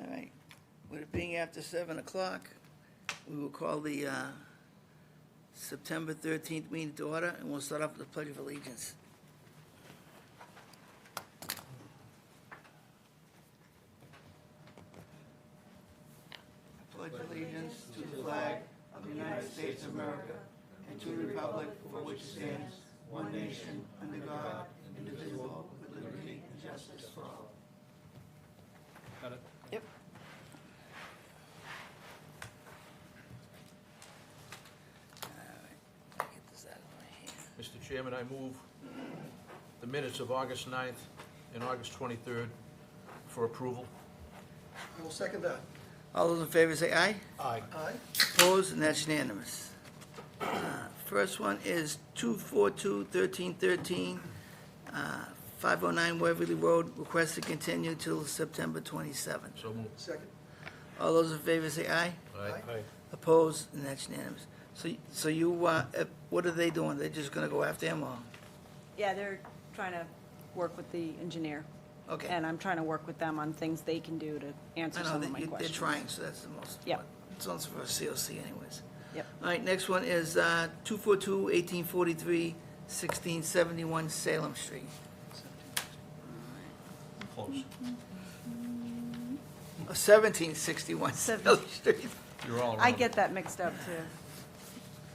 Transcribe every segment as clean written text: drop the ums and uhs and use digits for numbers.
All right. With it being after 7 o'clock, we will call the September 13th meeting to order, and we'll start off with the Pledge of Allegiance. I pledge allegiance to the flag of the United States of America and to the republic for which it stands, one nation, under God, indivisible, with liberty and justice for all. Got it? Yep. All right, let me get this out of my hand. Mr. Chairman, I move the minutes of August 9th and August 23rd for approval. I will second that. All those in favor say aye. Aye. Aye. Opposed, and that's unanimous. First one is 242-1313, 509 Waverly Road, request to continue till September 27th. So moved. Second. All those in favor say aye. Aye. Opposed, and that's unanimous. So you, what are they doing? They're just gonna go after him, or? Yeah, they're trying to work with the engineer. Okay. And I'm trying to work with them on things they can do to answer I know some of that my they're questions. trying, so that's the most. Yep. It's on for a COC anyways. Yep. All right, next one is 242-1843, 1671 Salem Street. Close. 1761 Salem Street. You're all around. I get that mixed up, too.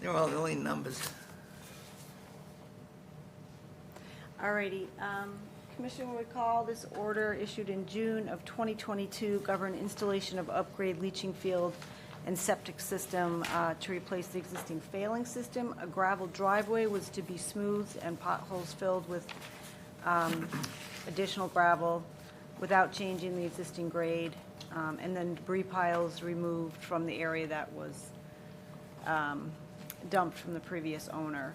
They're all the only numbers. Alrighty, Commission will recall this order issued in June of 2022 governed installation of upgrade leaching field and septic system to replace the existing failing system. A gravel driveway was to be smoothed and potholes filled with additional gravel without changing the existing grade, and then debris piles removed from the area that was dumped from the previous owner.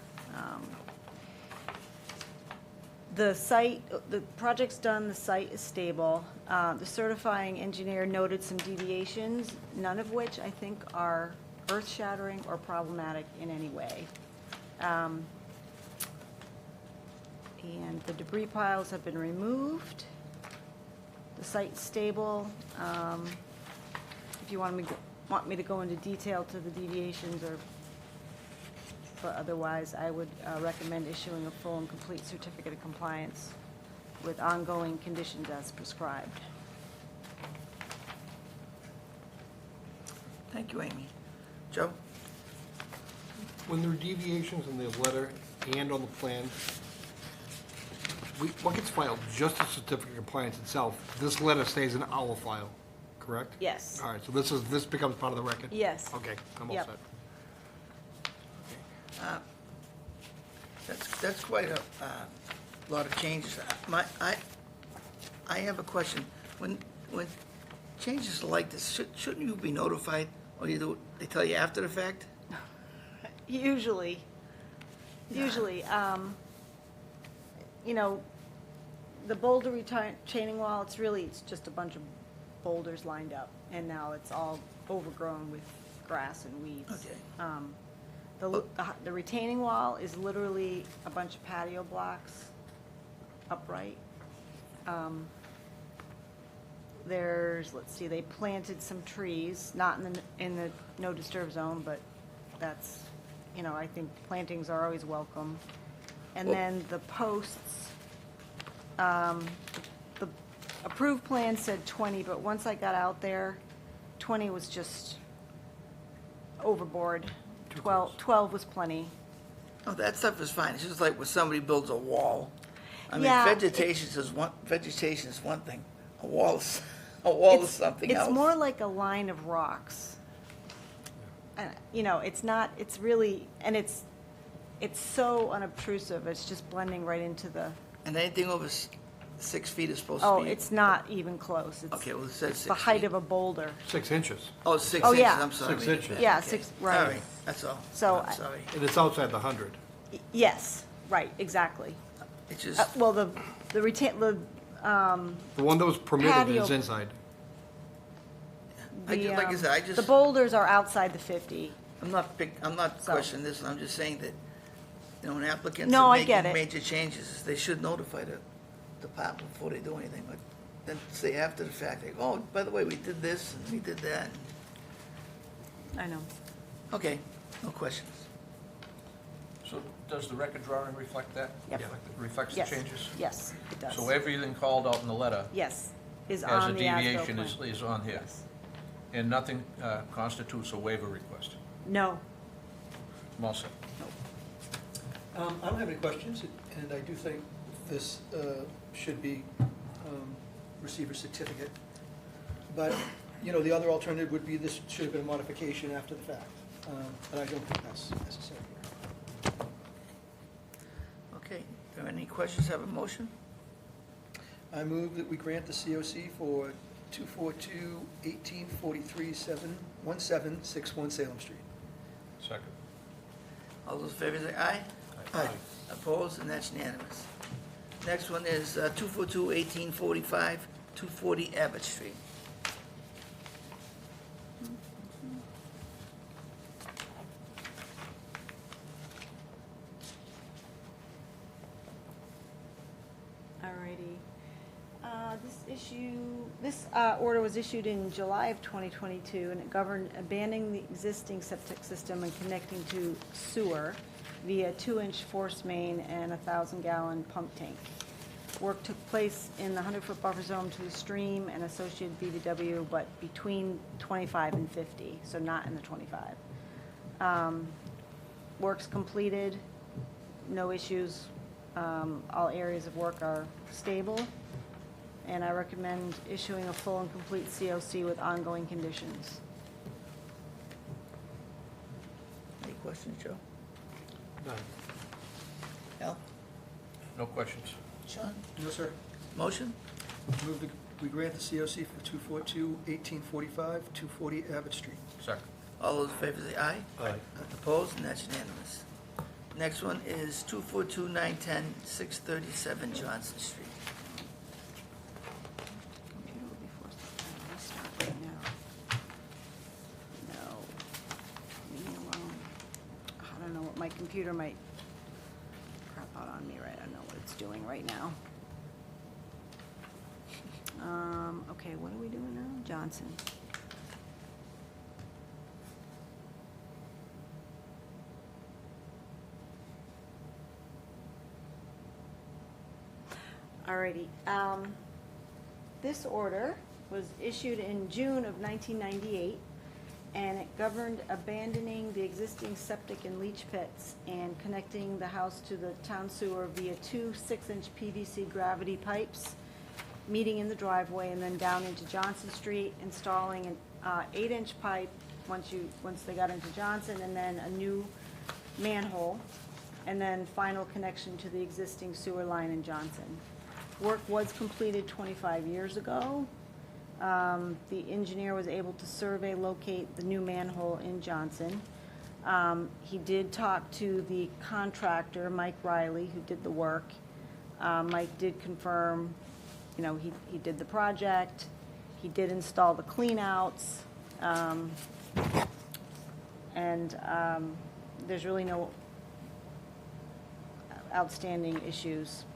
The site, the project's done, the site is stable. The certifying engineer noted some deviations, none of which I think are earth-shattering or problematic in any way. And the debris piles have been removed. The site's stable. If you want me to go into detail to the deviations, but otherwise, I would recommend issuing a full and complete certificate of compliance with ongoing conditions as prescribed. Thank you, Amy. Joe? When there are deviations in the letter and on the plan, what gets filed? Just the certificate of compliance itself. This letter stays in our file, correct? Yes. All right, so this becomes part of the record? Yes. Okay, I'm all Yep. set. That's quite a lot of changes. I have a question. When changes like this, shouldn't you be notified, or they tell you after the fact? Usually, you know, the boulder retaining wall, it's just a bunch of boulders lined up, and now it's all overgrown with grass and weeds. Okay. The retaining wall is literally a bunch of patio blocks upright. Let's see, they planted some trees, not in the no disturb zone, but that's, you know, I think plantings are always welcome. And then the posts, the approved plan said 20, but once I got out there, 20 was just overboard. 12 was plenty. Oh, that stuff is fine. It's just like when somebody builds a wall. I mean, Yeah, vegetation is one thing. A wall is something else. It's more like a line of rocks. You know, it's really, and it's so unobtrusive, it's just blending right into the, And anything over 6 feet is supposed to oh, be. it's not even close. Okay, well, it says 6 the height feet. of a boulder. 6 inches, Oh, 6 Oh, inches, yeah. I'm sorry. 6 inches. Yeah, Okay. 6, right. All right, that's all. So I'm sorry. and it's outside the 100. Yes, right, exactly. It's just, Well, the The one that was permitted Patio. is inside. like I said, the boulders are outside the 50. I'm not So- questioning this, I'm just saying that, you know, when applicants No, are I get making it. major changes, they should notify the department before they do anything, but then say after the fact, they go, oh, by the way, we did this and we did that. I know. Okay, no questions. So does the record drawing reflect that? Yep. Reflects the Yes. changes? Yes, it does. So everything called out in the letter Yes, is as a on the as-built deviation plan. is on here? Yes. And nothing constitutes a waiver request? No, I'm all set. no. I don't have any questions, and I do think this should be receive a certificate. But, you know, the other alternative would be this should have been a modification after the fact. But I don't think that's necessary here. Okay, are there any questions? Have a motion? I move that we grant the COC for 242-1843-1761 Salem Street. Second. All those in favor say aye. Aye. Opposed, and that's unanimous. Next one is 242-1845, 240 Abbott Street. Alrighty. This order was issued in July of 2022, and it governed abandoning the existing septic system and connecting to sewer via 2-inch force main and a 1,000-gallon pump tank. Work took place in the 100-foot buffer zone to the stream and associated BVW, but between 25 and 50, so not in the 25. Works completed, no issues. All areas of work are stable, and I recommend issuing a full and complete COC with ongoing conditions. Any questions, Joe? None. Al? No questions. Sean? No, sir. Motion? Move that we grant the COC for 242-1845, 240 Abbott Street. Second. All those in favor say aye. Aye. Opposed, and that's unanimous. Next one is 242-910, 637 Johnson Street. Computer will be forced to restart right now. No. Leave me alone. I don't know what my computer might crap out on me, right? I don't know what it's doing right now. Okay, what are we doing now? Johnson. Alrighty, this order was issued in June of 1998, and it governed abandoning the existing septic and leach pits and connecting the house to the town sewer via 2 6-inch PVC gravity pipes, meeting in the driveway and then down into Johnson Street, installing an 8-inch pipe once they got into Johnson, and then a new manhole, and then final connection to the existing sewer line in Johnson. Work was completed 25 years ago. The engineer was able to survey, locate the new manhole in Johnson. He did talk to the contractor, Mike Riley, who did the work. Mike did confirm, you know, he did the project. He did install the cleanouts. And there's really no outstanding issues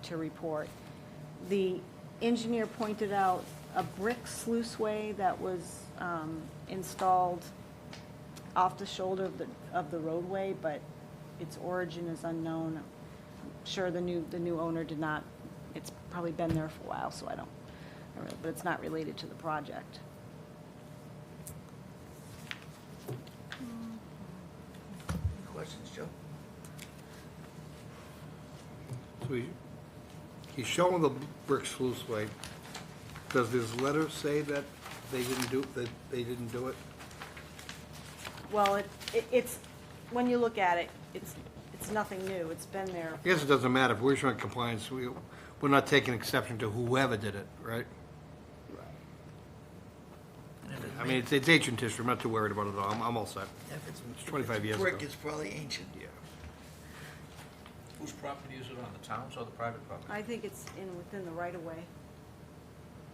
to report. The engineer pointed out a brick sluiceway that was installed off the shoulder of the roadway, but its origin is unknown. I'm sure the new owner did not. It's probably been there for a while, so I don't know, but it's not related to the project. Any questions, Joe? So he's showing the brick sluiceway. Does this letter say that they didn't do it? Well, it's, when you look at it, it's nothing new. It's been there. I guess it doesn't matter. If we're showing compliance, we're not taking exception to whoever did it, right? And if it's I mean, it's ancient history. I'm not too worried about it at all. I'm all set. if it's 25 years brick, ago. it's probably ancient. Yeah. Whose property is it on, the town's or the private property? I think it's within the right of way.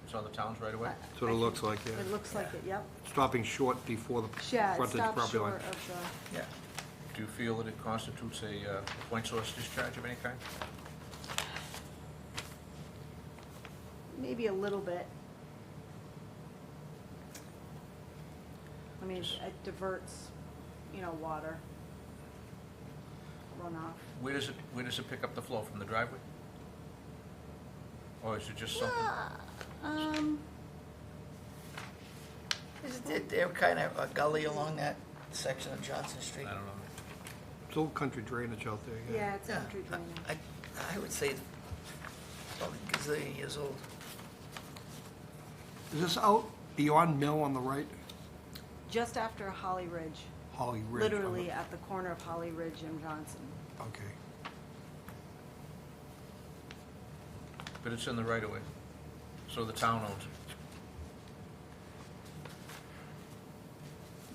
It's on the town's right away? That's what it looks like, yeah. It looks like it, yep. Stopping short before the Yeah, it frontage stops property line. short of Yeah. Do you feel that it constitutes a point source discharge of any kind? maybe a little bit. I mean, it diverts, water runoff. Where does it pick up the flow, from the driveway? Or is it just something? Is there kind of a gully along that section of Johnson Street? I don't know. It's old country drainage out there, yeah. Yeah, it's country drainage. I would say it's probably a gazillion years old. Is this out beyond Mill on the right? Just after Holly Ridge, Holly Ridge? literally at the corner of Holly Ridge and Johnson. Okay. But it's in the right of way, so the town owns it.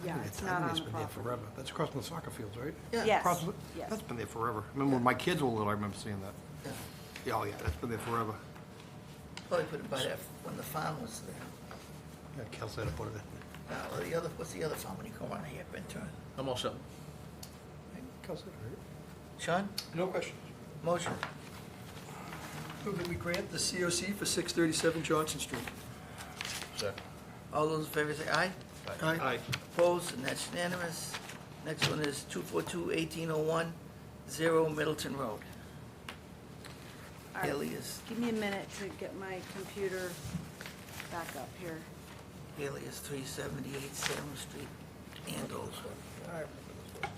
Yeah, I think it's I not think on it's the been there property. forever. That's across from the soccer fields, right? Yeah. Yes, Across the- yes. That's been there forever. I remember when my kids were little, I remember seeing that. Yeah. Yeah, oh yeah, that's been there forever. Probably put it by that when the farm was there. Yeah, Kel said I put it in. What's the other farm when you come around here, Ben Turn? I'm all set. Kel said, right? Sean, No questions. motion. Move that we grant the COC for 637 Johnson Street. Second. All those in favor say aye. Aye. Opposed, and that's unanimous. Next one is 242-1801, 0 Middleton Road. All right, Alias, give me a minute to get my computer back up here. alias 378 Salem Street, Andover. I remember this one.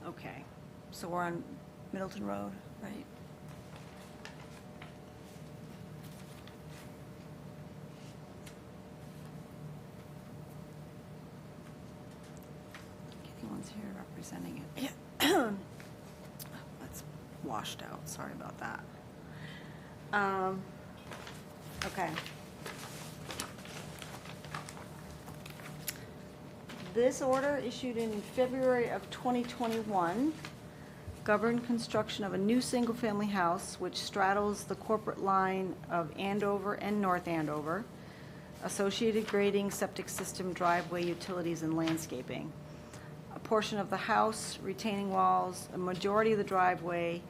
Okay, so we're on Middleton Road, right? Anyone's here representing it. Yeah. That's washed out, sorry about that. Okay. This order, issued in February of 2021, governed construction of a new single-family house which straddles the corporate line of Andover and North Andover, associated grading, septic system, driveway, utilities, and landscaping. A portion of the house, retaining walls, a majority of the driveway,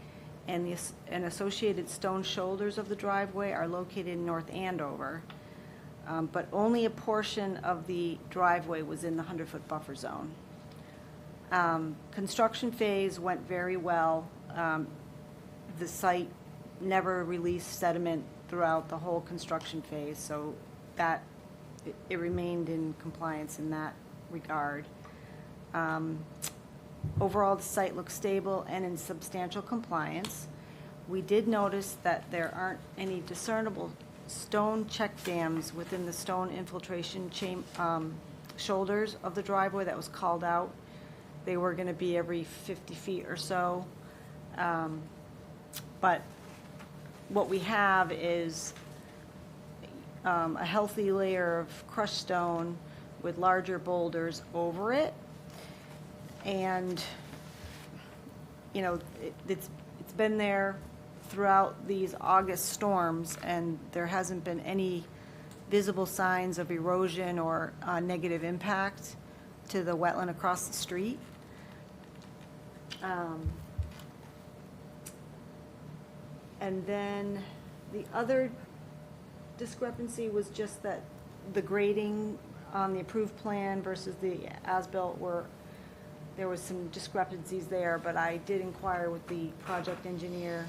and associated stone shoulders of the driveway are located in North Andover. But only a portion of the driveway was in the 100-foot buffer zone. Construction phase went very well. The site never released sediment throughout the whole construction phase, so that, it remained in compliance in that regard. Overall, the site looks stable and in substantial compliance. We did notice that there aren't any discernible stone check dams within the stone infiltration shoulders of the driveway that was called out. They were going to be every 50 feet or so. But what we have is a healthy layer of crushed stone with larger boulders over it. And, it's been there throughout these August storms, and there hasn't been any visible signs of erosion or negative impact to the wetland across the street. And then the other discrepancy was just that the grading on the approved plan versus the as-built there was some discrepancies there, but I did inquire with the project engineer,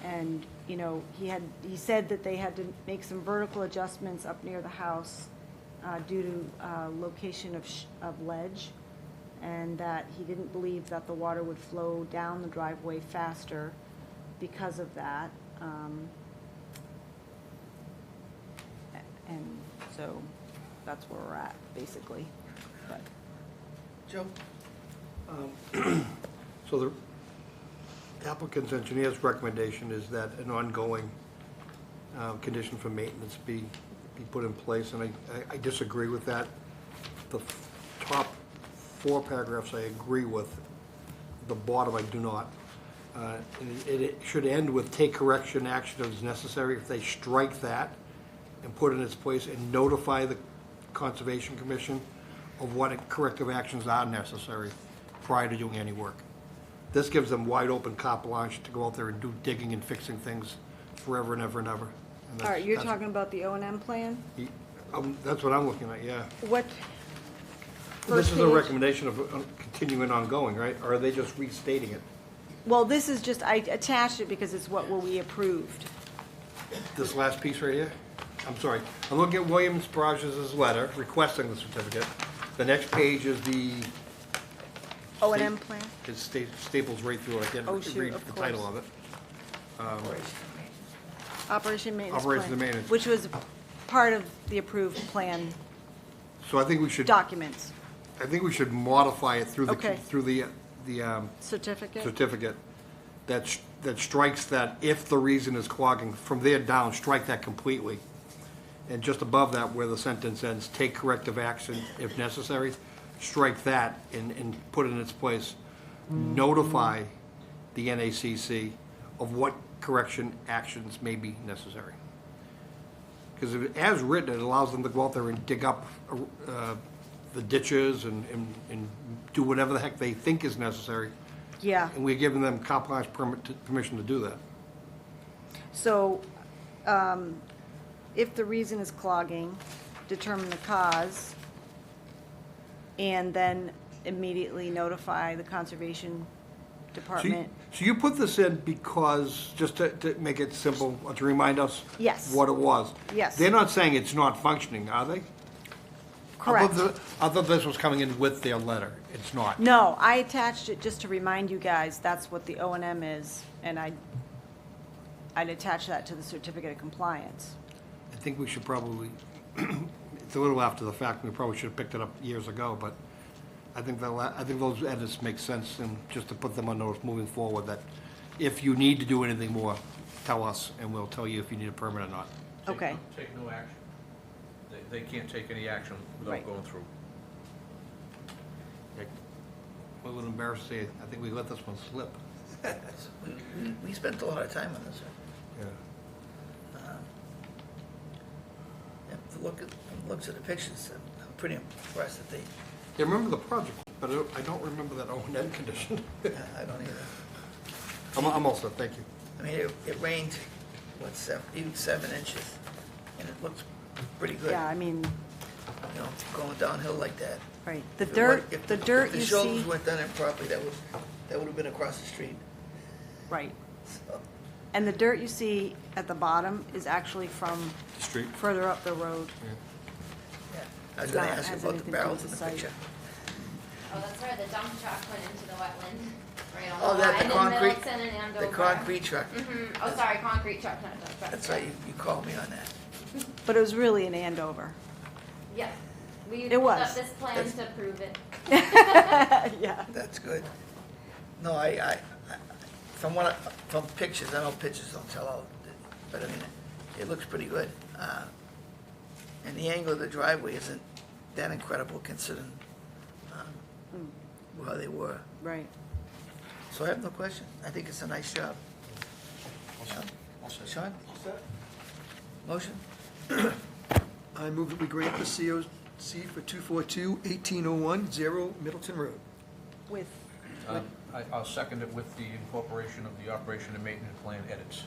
and, you know, he said that they had to make some vertical adjustments up near the house due to location of ledge, and that he didn't believe that the water would flow down the driveway faster because of that. And so that's where we're at, basically. But Joe? So the applicant's engineer's recommendation is that an ongoing condition for maintenance be put in place, and I disagree with that. The top 4 paragraphs I agree with, the bottom I do not. And it should end with take correction action as necessary. If they strike that and put it in its place and notify the Conservation Commission of what corrective actions are necessary prior to doing any work. This gives them wide open carte blanche to go out there and do digging and fixing things forever and ever and ever. And all right, you're that's- talking about the O&M plan? That's what I'm looking at, yeah. What? This first is a page? recommendation of continuing ongoing, right? Or are they just restating it? Well, this is just, I attached it because it's what we approved. This last piece right here? I'm sorry. I'm looking at Williams Barrages' letter requesting the certificate. The next page is the... O&M plan? It staples right through it. I can't Oh, shoot, read of the title course. of it. Operation maintenance plan. Operation and maintenance. Which was part of the approved plan So I think we should, documents. modify it through Okay. the Certificate? certificate that strikes that if the reason is clogging, from there down, strike that completely. And just above that, where the sentence ends, take corrective action if necessary, strike that and put it in its place. Notify the NACC of what correction actions may be necessary. Because as written, it allows them to go out there and dig up the ditches and do whatever the heck they think is necessary. Yeah. And we're giving them carte blanche permission to do that. So, if the reason is clogging, determine the cause, and then immediately notify the Conservation Department. So you put this in because, just to make it simple, to remind us Yes. what it was. Yes. They're not saying it's not functioning, are they? Correct. I thought this was coming in with their letter. It's not. No, I attached it just to remind you guys, that's what the O&M is, and I'd attach that to the certificate of compliance. I think we should probably, it's a little after the fact, we probably should have picked it up years ago, but I think those edits make sense, and just to put them on notice moving forward, that if you need to do anything more, tell us, and we'll tell you if you need a permit or not. Okay. Take no action. They can't take any action without Right. going through. A little embarrassed to say, I think we let this one slip. We spent a lot of time on this one. Yeah. If you looks at the pictures, I'm pretty impressed that they, Yeah, I remember the project, but I don't remember that O&M condition. I don't either. I'm all set, thank you. I mean, it rained, what, even 7 inches, and it looks pretty good. Yeah, I mean, You know, going downhill like that. right, the If it dirt, weren't- if the dirt If the you shoulders see, weren't done in properly, that would have been across the street. right, So, and the dirt you see at the bottom is actually from The street? further up the road. yeah. I was It's gonna not- ask you has about the anything to do barrels with in the the site. picture. Oh, that's right, the dump truck went into the wetland, right on Oh, the that, line the in concrete, Middleton and Andover. the concrete truck. Oh, sorry, concrete truck, not dump truck. That's right, you called me on that. But it was really an Andover. Yeah, we It pulled was. up this plan That's- to prove it. Yeah. That's good. No, from pictures, I know pictures don't tell all, but I mean, it looks pretty good. And the angle of the driveway isn't that incredible considering how they were. Right. So I have no question. I think it's a nice job. Sean? Motion? I move that we grant the COC for 242-1801, Middleton Road. With, I'll second it with the incorporation of the operation and maintenance plan edits.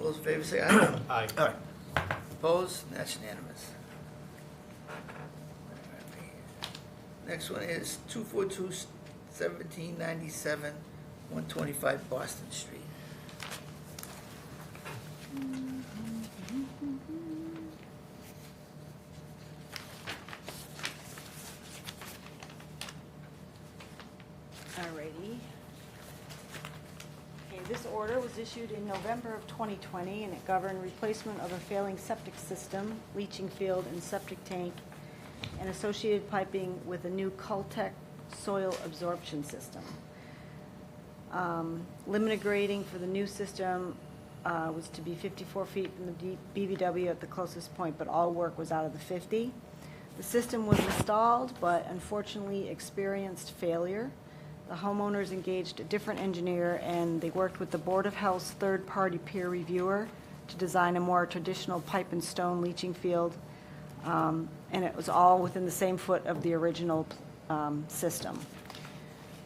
those in favor say aye. Aye. Aye. Opposed? That's unanimous. Next one is 242-1797, 125 Boston Street. Alrighty. Okay, this order was issued in November of 2020, and it governed replacement of a failing septic system, leaching field, and septic tank, and associated piping with a new Cultec soil absorption system. Limited grading for the new system was to be 54 feet from the BVW at the closest point, but all work was out of the 50. The system was installed, but unfortunately experienced failure. The homeowners engaged a different engineer, and they worked with the Board of Health's third-party peer reviewer to design a more traditional pipe and stone leaching field, and it was all within the same foot of the original system.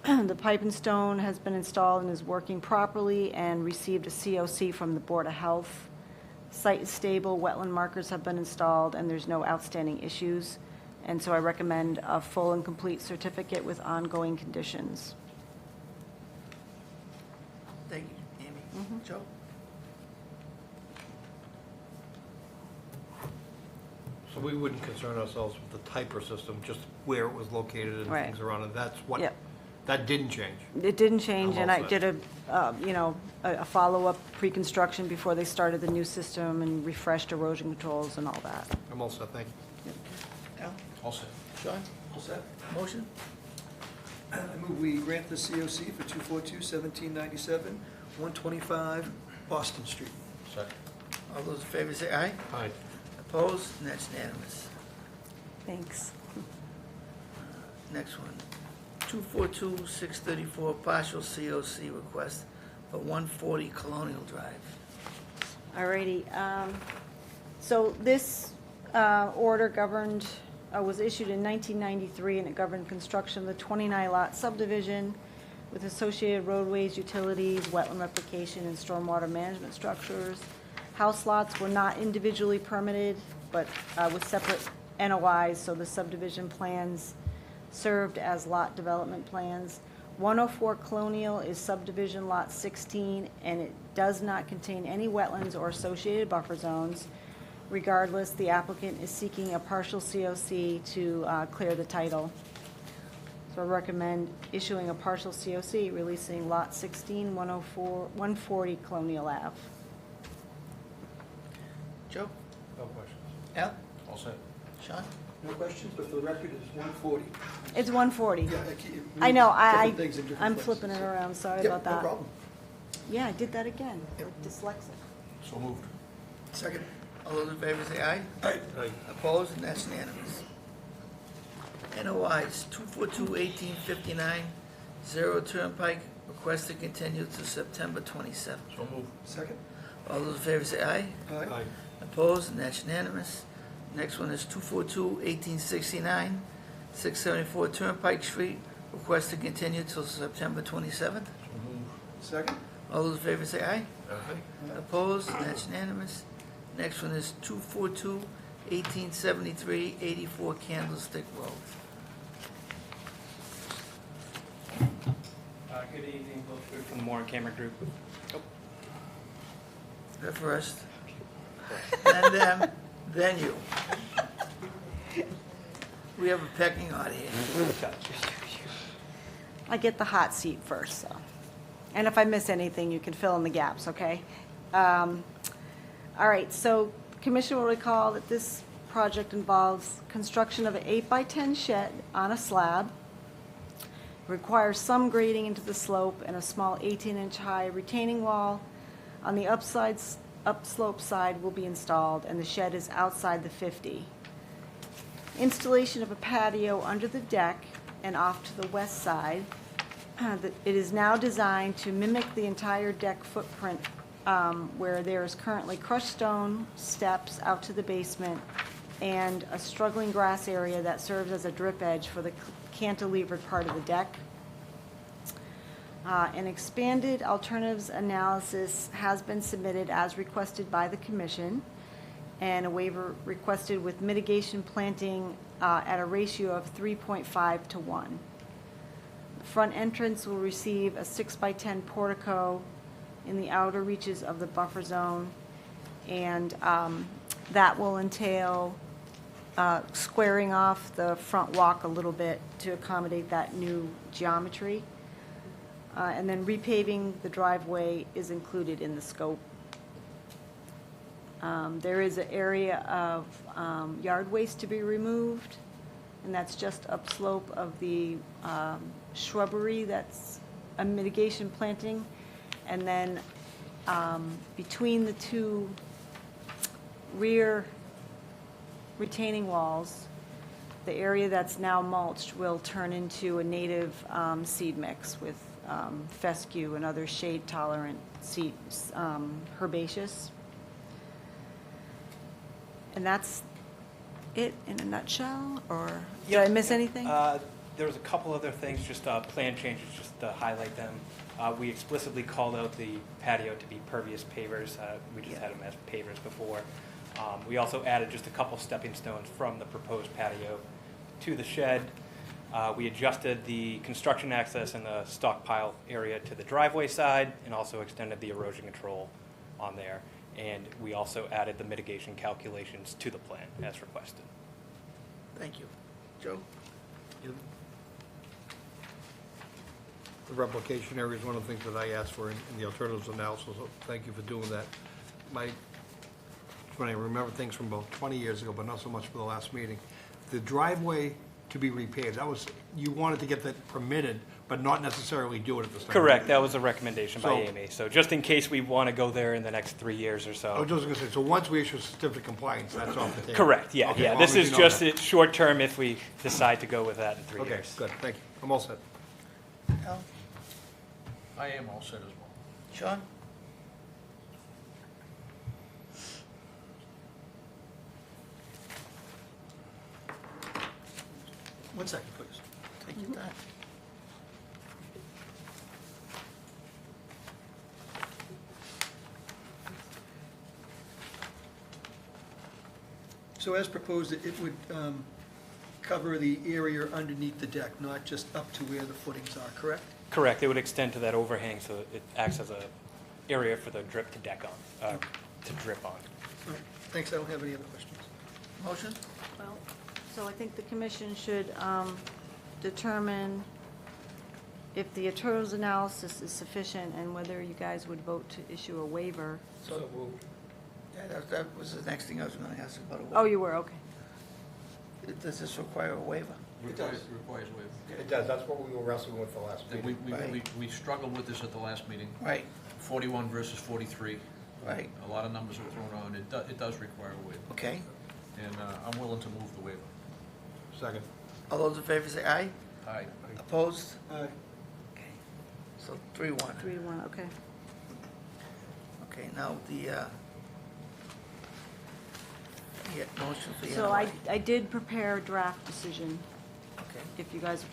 The pipe and stone has been installed and is working properly and received a COC from the Board of Health. Site is stable, wetland markers have been installed, and there's no outstanding issues. And so I recommend a full and complete certificate with ongoing conditions. Thank you, Amy. Joe? So we wouldn't concern ourselves with the typer system, just where it was located and Right. things around it. That's what, Yep. that didn't change. It didn't change, I'm and all I set. did a follow-up pre-construction before they started the new system and refreshed erosion controls and all that. I'm all set, thank you. Al? All set. Sean? All set? Motion? I move we grant the COC for 242-1797, 125 Boston Street. Second. All those in favor say aye. Aye. Opposed? And that's unanimous. Thanks. Next one, 242-634, partial COC request for 140 Colonial Drive. Alrighty, so this order governed, was issued in 1993, and it governed construction of the 29-lot subdivision with associated roadways, utilities, wetland replication, and stormwater management structures. House lots were not individually permitted, but with separate NOIs, so the subdivision plans served as lot development plans. 104 Colonial is subdivision lot 16, and it does not contain any wetlands or associated buffer zones. Regardless, the applicant is seeking a partial COC to clear the title. So I recommend issuing a partial COC, releasing lot 16, 140 Colonial Ave. Joe? No questions. Al? All set. Sean? No questions, but for the record, it's 140. It's 140. Yeah, I know, different things in different I'm places. flipping it around, sorry Yeah, about that. no problem. Yeah, I did that again. Dyslexic. So moved. Second. All those in favor say aye. Aye. Opposed? And that's unanimous. NOIs, 242-1859, 0 Turnpike, request to continue to September 27th. So moved. Second? All those in favor say aye. Aye. Opposed? And that's unanimous. Next one is 242-1869, 674 Turnpike Street, request to continue till September 27th. So moved. Second? All those in favor say aye. Aye. Opposed? And that's unanimous. Next one is 242-1873, 84 Candlestick Road. Good evening, Bill Food from the Moore Camera Group. Her first, then them, then you. We have a pecking order here. I get the hot seat first, so. And if I miss anything, you can fill in the gaps, okay? All right, so Commission will recall that this project involves construction of an 8x10 shed on a slab, requires some grading into the slope, and a small 18-inch high retaining wall on the upslope side will be installed, and the shed is outside the 50. Installation of a patio under the deck and off to the west side. It is now designed to mimic the entire deck footprint, where there is currently crushed stone steps out to the basement and a struggling grass area that serves as a drip edge for the cantilevered part of the deck. An expanded alternatives analysis has been submitted as requested by the commission, and a waiver requested with mitigation planting at a ratio of 3.5 to 1. The front entrance will receive a 6x10 portico in the outer reaches of the buffer zone, and that will entail squaring off the front walk a little bit to accommodate that new geometry. And then repaving the driveway is included in the scope. There is an area of yard waste to be removed, and that's just upslope of the shrubbery that's a mitigation planting. And then between the two rear retaining walls, the area that's now mulched will turn into a native seed mix with fescue and other shade-tolerant seeds, herbaceous. And that's it in a nutshell, or did I miss anything? There was a couple other things, just plan changes, just to highlight them. We explicitly called out the patio to be pervious pavers. We just had them as pavers before. We also added just a couple stepping stones from the proposed patio to the shed. We adjusted the construction access and the stockpile area to the driveway side, and also extended the erosion control on there. And we also added the mitigation calculations to the plan as requested. Thank you. Joe? The replication area is one of the things that I asked for in the alternatives analysis, so thank you for doing that. When I remember things from about 20 years ago, but not so much for the last meeting, the driveway to be repaved, that was, you wanted to get that permitted, but not necessarily do it at this time. Correct, that was a recommendation by So- Amy. So just in case we want to go there in the next 3 years or I was so. just gonna say, so once we issue a certificate of compliance, that's off the table? Correct, yeah, Okay, yeah. as This long as is you know just that. it short term if we decide to go with that in 3 Okay, years. good, thank you. I'm all set. Al? I am all set as well. Sean? One second, please. Take your time. So as proposed, it would cover the area underneath the deck, not just up to where the footings are, correct? Correct, it would extend to that overhang, so it acts as a area for the drip to deck on, to drip on. All right, thanks, I don't have any other questions. Motion? Well, so I think the commission should determine if the alternatives analysis is sufficient and whether you guys would vote to issue a waiver. So moved. Yeah, that was the next thing I was gonna ask about a waiver. Oh, you were, okay. Does this require a waiver? Requires waiver. It does, that's what we were wrestling with the last We, meeting. we struggled with this at the last meeting, Right, 41 versus 43. right, A lot of numbers were thrown on. It does require a waiver, okay. and I'm willing to move the waiver. Second. All those in favor say aye. Aye. Opposed? Aye. Okay. So 3-1. 3-1, okay. Okay, now the motion for the So NOI. I did prepare a draft decision, Okay. if you guys,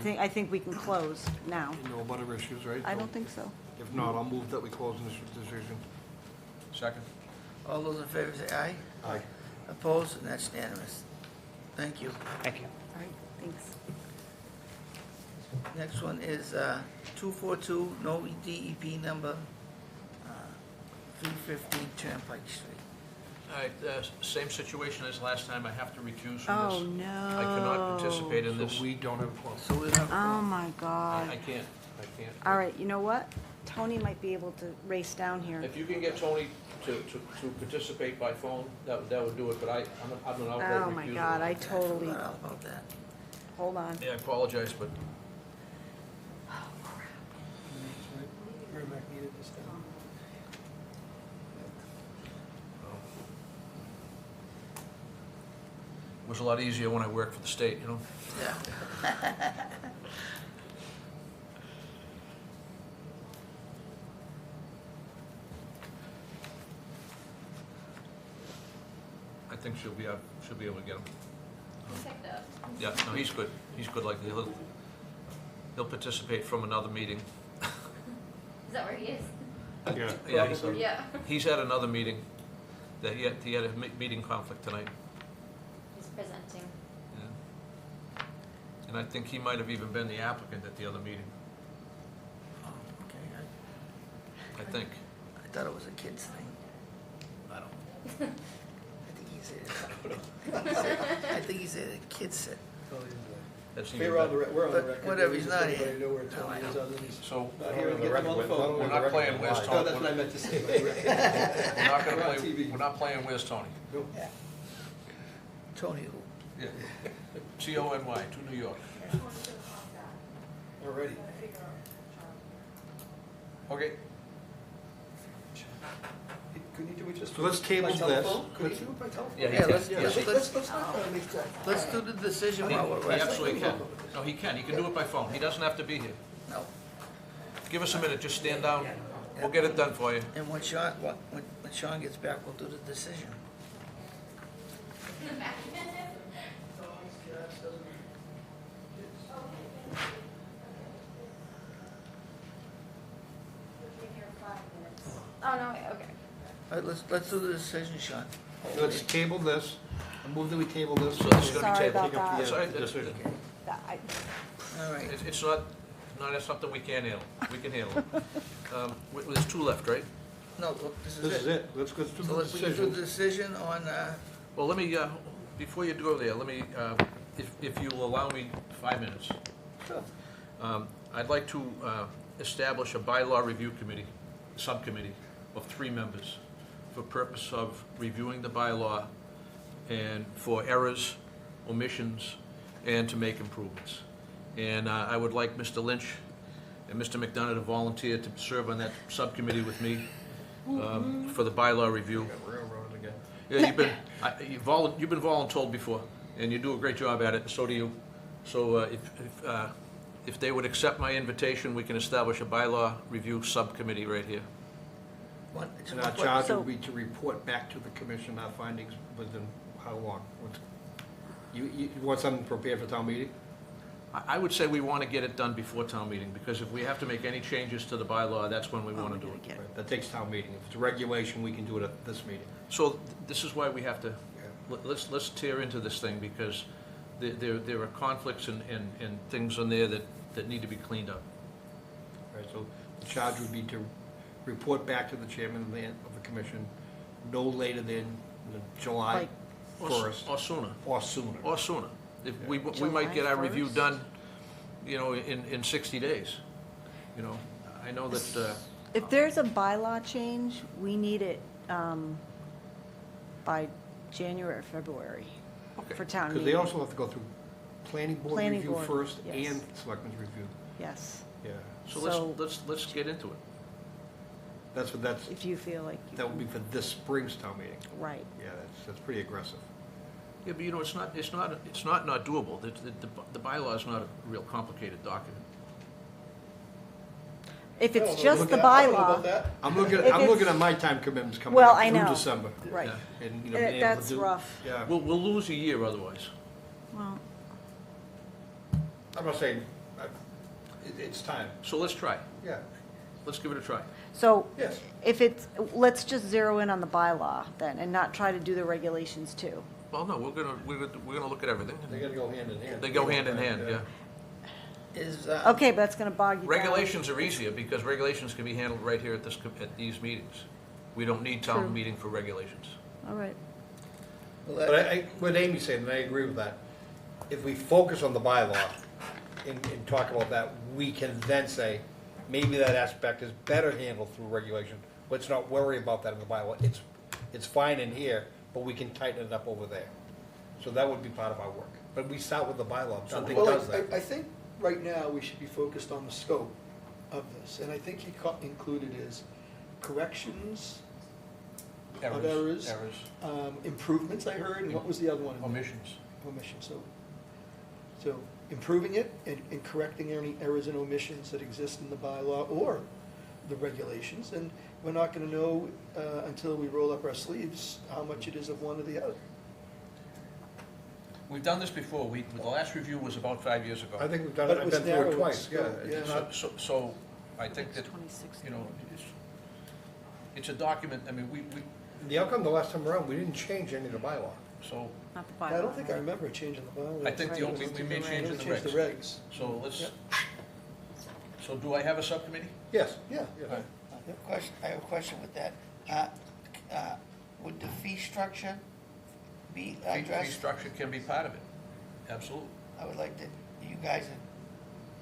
I think we can close now. No butter issues, right? I don't think so. If not, I'll move that we close this decision. Second? All those in favor say aye. Aye. Opposed? And that's unanimous. Thank you. Thank you. All right, thanks. Next one is 242, no DEP number, 315 Turnpike Street. All right, same situation as last time. I have to recuse Oh, from this. no. I cannot participate in So this. we don't have a quorum. So we have. Oh, my God. I can't. All right, you know what? Tony might be able to race down here. If you can get Tony to participate by phone, that would do it, but I'm an outright recusal. Oh, my God, I totally, Forgot all about that. hold on. Yeah, I apologize, but Merrimack needed this done. it was a lot easier when I worked for the state, you know? Yeah. I think she'll be able to get him. He picked up. Yeah, no, he's good. He's good like that. He'll participate from another meeting. that where he is? Yeah. Yeah, Probably. Yeah. he's at another meeting, that he had a meeting conflict tonight. He's presenting. Yeah. And I think he might have even been the applicant at the other meeting, Okay, I think. I thought it was a kid's thing. I don't. I think he said, I think he said a kid said. That's We're even on the, better. we're on the But record. whatever, he's not Everybody here. know where No, Tony I is, know. other than he's So, not here to get them on the phone. we're not playing Where's No, Tony. that's what I meant to say. We're not gonna We're on play, TV. we're not playing Where's Tony? Yeah. Tony who? Yeah. Tony, to New York. Already. Okay, Couldn't you do it just? So let's table by this. telephone? Could you do it by telephone? Yeah, he Yeah, can. let's, Yes, let's, he let's, Let's not make that. let's do the decision while we're He resting. absolutely can. No, he can. He can do it by phone. He doesn't have to be here. No. Give us a minute. Just stand down. We'll get it done for you. And when Sean gets back, we'll do the decision. Oh, no, okay. All right, let's do the decision, Sean. Let's table this. I move that we table this. So this is gonna be Sorry tabled. about that. Sorry, Decision. All right. it's not something we can't handle. We can handle it. There's two left, right? No, look, this This is is it. it. Let's go through So the let's do the decision. decision on, Well, let me, before you go there, let me, if you'll allow me 5 minutes. sure. I'd like to establish a bylaw review committee, subcommittee of 3 members for purpose of reviewing the bylaw and for errors, omissions, and to make improvements. And I would like Mr. Lynch and Mr. McDonough to volunteer to serve on that subcommittee with me for the bylaw review. Yeah, you've been voluntold before, and you do a great job at it, and so do you. So if they would accept my invitation, we can establish a bylaw review subcommittee right here. One, it's And one our que- charge So- would be to report back to the commission our findings within how long? You want something prepared for town meeting? I would say we want to get it done before town meeting, because if we have to make any changes to the bylaw, that's when we want to do it. Right, that takes town meeting. If it's a regulation, we can do it at this meeting. So this is why we have to, let's tear into this thing, because there are conflicts and things on there that need to be cleaned up. Right, so the charge would be to report back to the chairman of the commission no later than July Like- Or 1st Or sooner, or sooner. or sooner. If we July might get our review 1st? done, in 60 days. I know that, If there's a bylaw change, we need it by January or February okay. for town Because meeting. they also have to go through planning board Planning review board, first yes. and selectmen's review. Yes, Yeah, So So- let's get into it. that's, if you feel like you that would be for this spring's town meeting. right. Yeah, that's pretty aggressive. Yeah, but it's not doable. The bylaw is not a real complicated document. If I don't it's know just about the that. I don't know about bylaw, that. I'm looking, If I'm it's- looking at my time commitments coming Well, up I through know. December. right, Yeah. And, being able to that's do- rough. Yeah, We'll lose a year otherwise. Well, I'm not saying, it's time. So let's try. Yeah. Let's give it a try. so Yes. if it's, let's just zero in on the bylaw then, and not try to do the regulations too. Well, no, we're gonna look at everything. They gotta go hand in hand. They go hand in hand, yeah. Is, Okay, but that's gonna bog you down. Regulations are easier, because regulations can be handled right here at these meetings. We don't need town True. meeting for regulations. All right. well, But what Amy's saying, and I agree with that, if we focus on the bylaw and talk about that, we can then say, maybe that aspect is better handled through regulation. Let's not worry about that in the bylaw. It's fine in here, but we can tighten it up over there. So that would be part of our work. But we start with the bylaw, something Well, does I that. think right now we should be focused on the scope of this, and I think he included is corrections, Of errors. Improvements, I heard, and what was the other one? Omissions. Omission, so improving it and correcting any errors and omissions that exist in the bylaw or the regulations, and we're not gonna know until we roll up our sleeves how much it is of one or the other. We've done this before. The last review was about 5 years ago. I think we've done But it, it I've was been through narrow it twice, scope, yeah. yeah. It's not- So I think that, 26th. you know, it's a document, I mean, we, The outcome the last time around, we didn't change any of the bylaw. so, Not the bylaw. I don't think I right? remember changing the bylaw. I think the only, we made change in the Changed the regs. regs. So let's, Yep. so do I have a subcommittee? Yes. Yeah. Right. I have a question with that. Would the fee structure be Fee addressed? structure can be part of it, absolutely. I would like to, you guys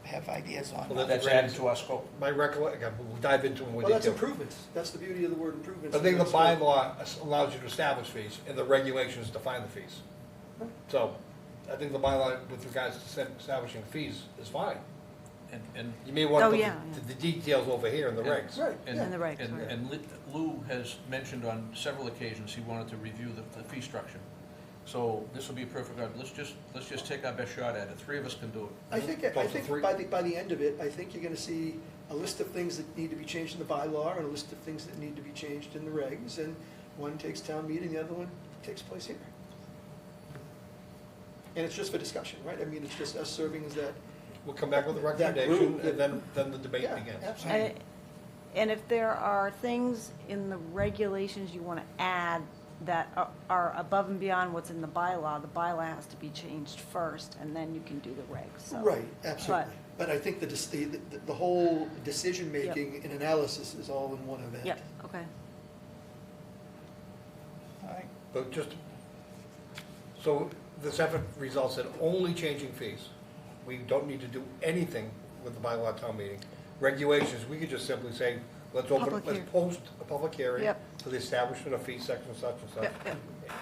have ideas on Well, that. That's added to our scope. My recollection, again, we'll dive into them with Well, that's detail. improvements. That's the beauty of the word improvements. I think the That's good. bylaw allows you to establish fees, and the regulations define the fees. So, I think the bylaw with regards to establishing fees is fine. And, You may want Oh, to yeah, put yeah. the details over here in the Yeah. regs. Right, and, yeah. And the regs, and, right. and Lou has mentioned on several occasions, he wanted to review the fee structure. So this will be a perfect, let's just take our best shot at it. Three of us can do it. I think Both the three? by the end of it, I think you're gonna see a list of things that need to be changed in the bylaw and a list of things that need to be changed in the regs, and one takes town meeting, the other one takes place here. And it's just for discussion, right? I mean, it's just us serving as that. We'll come back with a That recommendation, group, and then the debate Yeah, begins. absolutely. And if there are things in the regulations you want to add that are above and beyond what's in the bylaw has to be changed first, and then you can do the regs, so. Right, absolutely. But I think the whole decision-making and analysis is all in one event. Yep, okay. All right. But just, so this effort results in only changing fees. We don't need to do anything with the bylaw town meeting. Regulations, we could just simply say, let's Public hearing. post a public hearing Yep. for the establishment of fee section such and such. Yep, yep.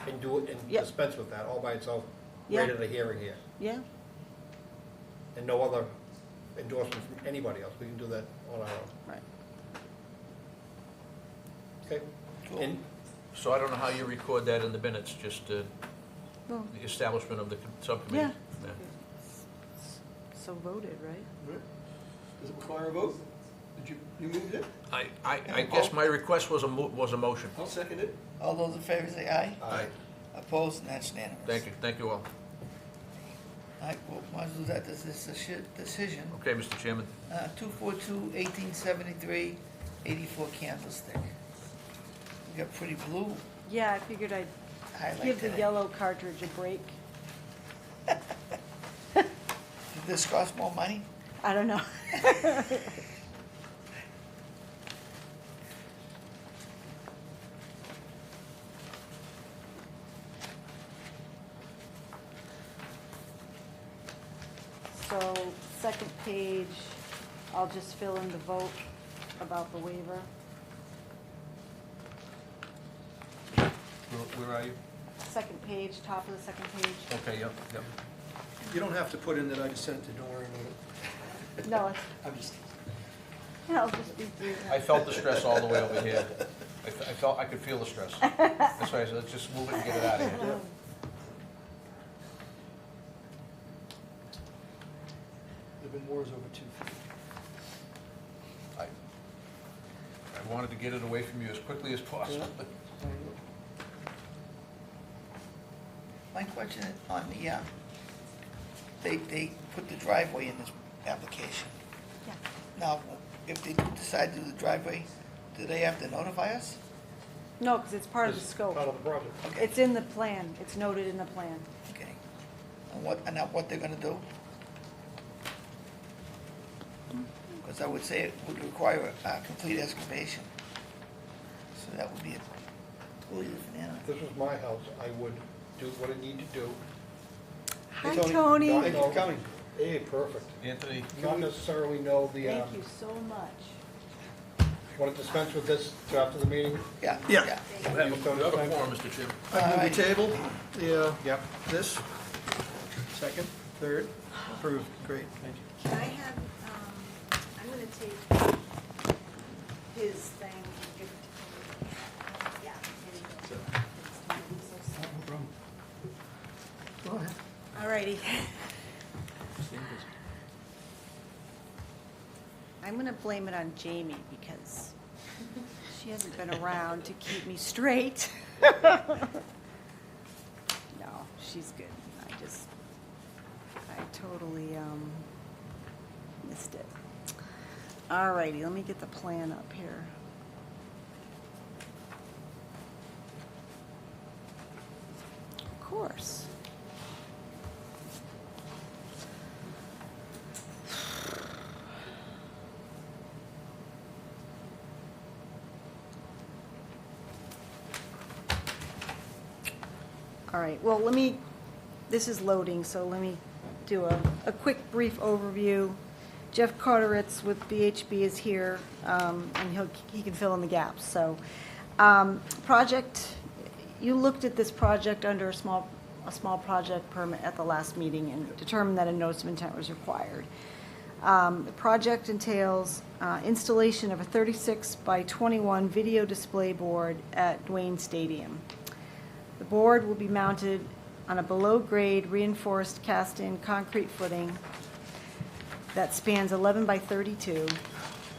And do it, and Yep. dispense with that all by itself, Yeah. right at a hearing here. Yeah, And no other endorsement from anybody else. We can do that on our own. right. Okay? Cool. And So I don't know how you record that in the minutes, just Well, the establishment of the subcommittee. Yeah. so voted, right? Right. Does it require a vote? Did you moved it? I guess my request was a motion. I'll second it. All those in favor say aye. Aye. Opposed, and that's unanimous. Thank you all. All right, well, might as well do that, this is a decision. Okay, Mr. Chairman. 242-1873, 84 Candlestick. We got pretty blue Yeah, I figured I'd highlight give the today. yellow cartridge a break. Did this cost more money? I don't know. So, second page, I'll just fill in the vote about the waiver. Where are you? Second page, top of the second page. Okay, yep. You don't have to put in that I just sent it, don't worry about it. No, it's, I'm just, I'll just be through I that. felt the stress all the way over here. I could feel the stress. That's why I said, let's just move it and get it out of here. there've been wars over 2 feet. I wanted to get it away from you as quickly as possible. My question is on the, they put the driveway in this application. Yeah. Now, if they decide to do the driveway, do they have to notify us? No, because it's part of the Part scope. of the project. Okay. It's in the plan. It's noted in the plan. Okay. And now what they're gonna do? Because I would say it would require a complete excavation. So that would be a totally different animal. If this was my house, I would do what I need to do. Hi, Tony. Tony. Thank you for coming. Hey, perfect. Anthony, Not necessarily know the, Thank you so much. want to dispense with this till after the meeting? Yeah. you have a quorum, Mr. Chairman. I move the table, Yep. this, second, third, approved, great, thank you. Can I have, I'm gonna take his thing and give it to him. Yeah. No problem. Go ahead. All righty. I'm gonna blame it on Jamie because she hasn't been around to keep me straight. No, she's good. I totally, missed it. All righty, let me get the plan up here. Of course. All right, well, this is loading, so let me do a quick brief overview. Jeff Carteretz with BHB is here, and he can fill in the gaps. So, project, you looked at this project under a small project permit at the last meeting and determined that a notice of intent was required. The project entails installation of a 36 by 21 video display board at Dwayne Stadium. The board will be mounted on a below-grade reinforced cast-in concrete footing that spans 11 by 32,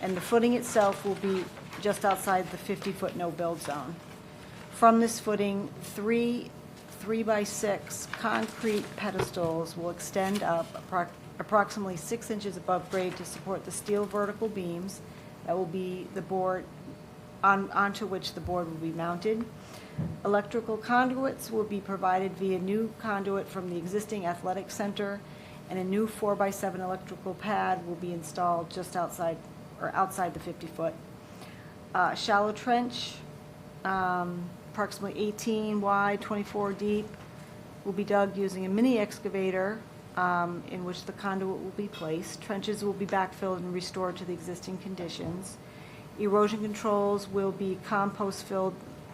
and the footing itself will be just outside the 50-foot no-build zone. From this footing, three 3x6 concrete pedestals will extend up approximately 6 inches above grade to support the steel vertical beams that will be the board onto which the board will be mounted. Electrical conduits will be provided via new conduit from the existing athletic center, and a new 4x7 electrical pad will be installed just outside the 50-foot. Shallow trench, approximately 18 wide, 24 deep, will be dug using a mini excavator in which the conduit will be placed. Trenches will be backfilled and restored to the existing conditions. Erosion controls will be compost-filled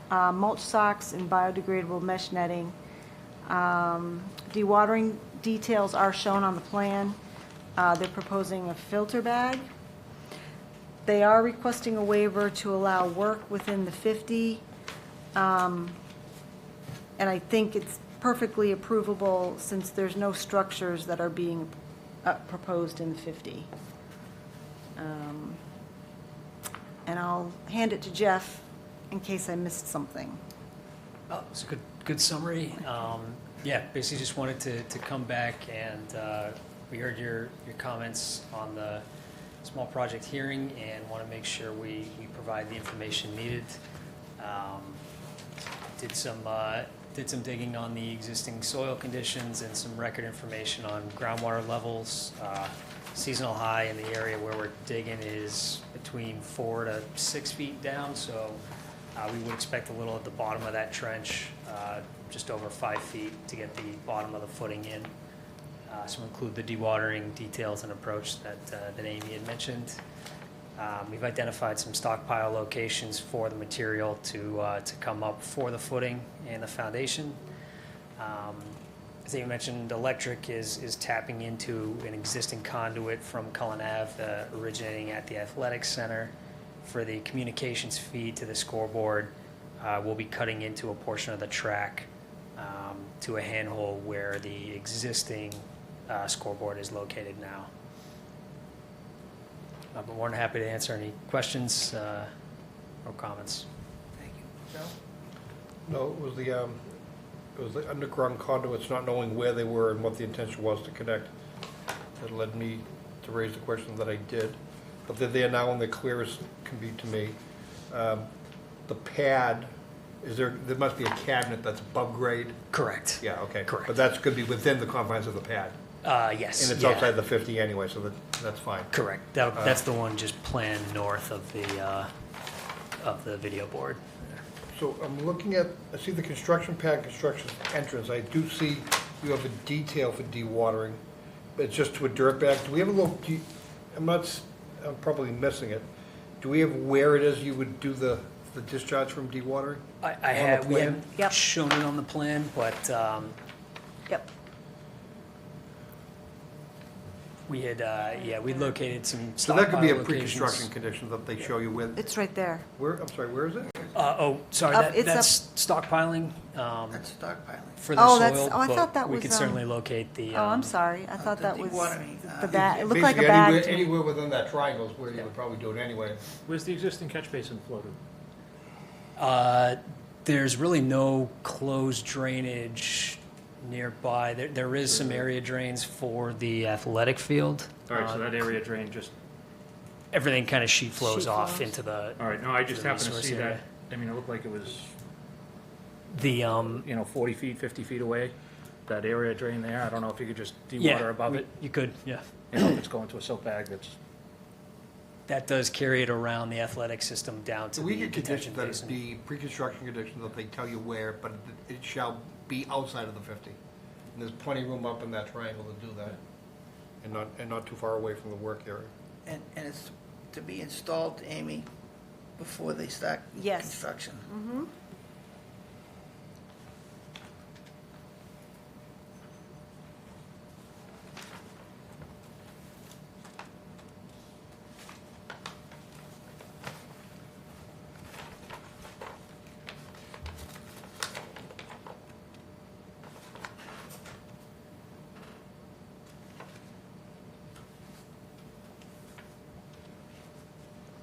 mulch socks and biodegradable mesh netting. Dewatering details are shown on the plan. They're proposing a filter bag. They are requesting a waiver to allow work within the 50, and I think it's perfectly approvable since there's no structures that are being proposed in the 50. And I'll hand it to Jeff in case I missed something. Oh, it's a good summary. Yeah, basically just wanted to come back and we heard your comments on the small project hearing and want to make sure we provide the information needed. Did some digging on the existing soil conditions and some record information on groundwater levels. Seasonal high in the area where we're digging is between 4 to 6 feet down, so we would expect a little at the bottom of that trench, just over 5 feet to get the bottom of the footing in. So include the dewatering details and approach that Amy had mentioned. We've identified some stockpile locations for the material to come up for the footing and the foundation. As Amy mentioned, electric is tapping into an existing conduit from Cullen Ave originating at the Athletics Center. For the communications feed to the scoreboard, we'll be cutting into a portion of the track to a handhole where the existing scoreboard is located now. But more than happy to answer any questions or comments. Thank you. Joe? No, it was the underground conduits, not knowing where they were and what the intention was to connect, that led me to raise the question that I did. But they're there now and they're clear as can be to me. The pad, there must be a cabinet that's above grade? Correct. Yeah, okay. Correct. But that's going to be within the confines of the pad? Yes. And it's yeah. outside the 50 anyway, so that's fine. Correct. That's the one just planned north of the video board. So I'm looking at, I see the construction pad, construction entrance. I do see you have a detail for dewatering, but it's just to a dirt bag. Do we have a little, I'm probably missing it. Do we have where it is you would do the discharge from dewatering? I have, we haven't Yep. shown it on the plan, but Yep. we had, we located some So that could be a stockpile pre-construction locations. condition that they show you with. It's right there. Where, I'm sorry, where is it? Sorry, Up- it's that's stockpiling That's stockpiling. for the Oh, soil. that's- oh, I but thought that we was, could certainly locate the. Oh, I'm sorry. I thought the that was dewatering, the bag. It looked like a Basically, bag to me. anywhere within that triangle is where you would probably do it anyway. Where's the existing catch basin floated? There's really no closed drainage nearby. There is some area drains for the athletic field. All right, so that area drain just everything kind of sheet flows Sheet off flows. into the, All right, no, I just the happened to resource see that. area. I mean, it looked like it was, the, 40 feet, 50 feet away, that area drain there. I don't know if you could just yeah. dewater above it. You could, yeah. You know, if it's going to a soap bag that's, That does carry it around the athletic system down to So we the get detention conditions that it basin. be pre-construction conditions that they tell you where, but it shall be outside of the 50. And there's plenty of room up in that triangle to do that, and not too far away from the work area. And it's to be installed, Amy, before they start Yes. construction. Mhm.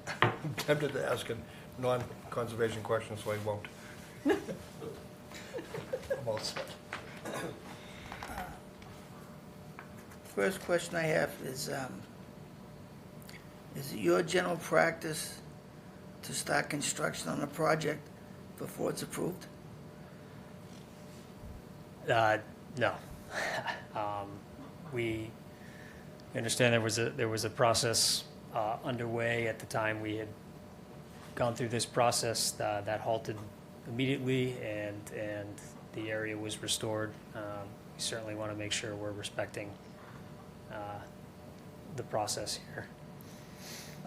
I'm tempted to ask a non-conservation question, so I won't. I'm all set. First question I have is it your general practice to start construction on a project before it's approved? No. We understand there was a process underway at the time we had gone through this process that halted immediately, and the area was restored. We certainly want to make sure we're respecting the process here.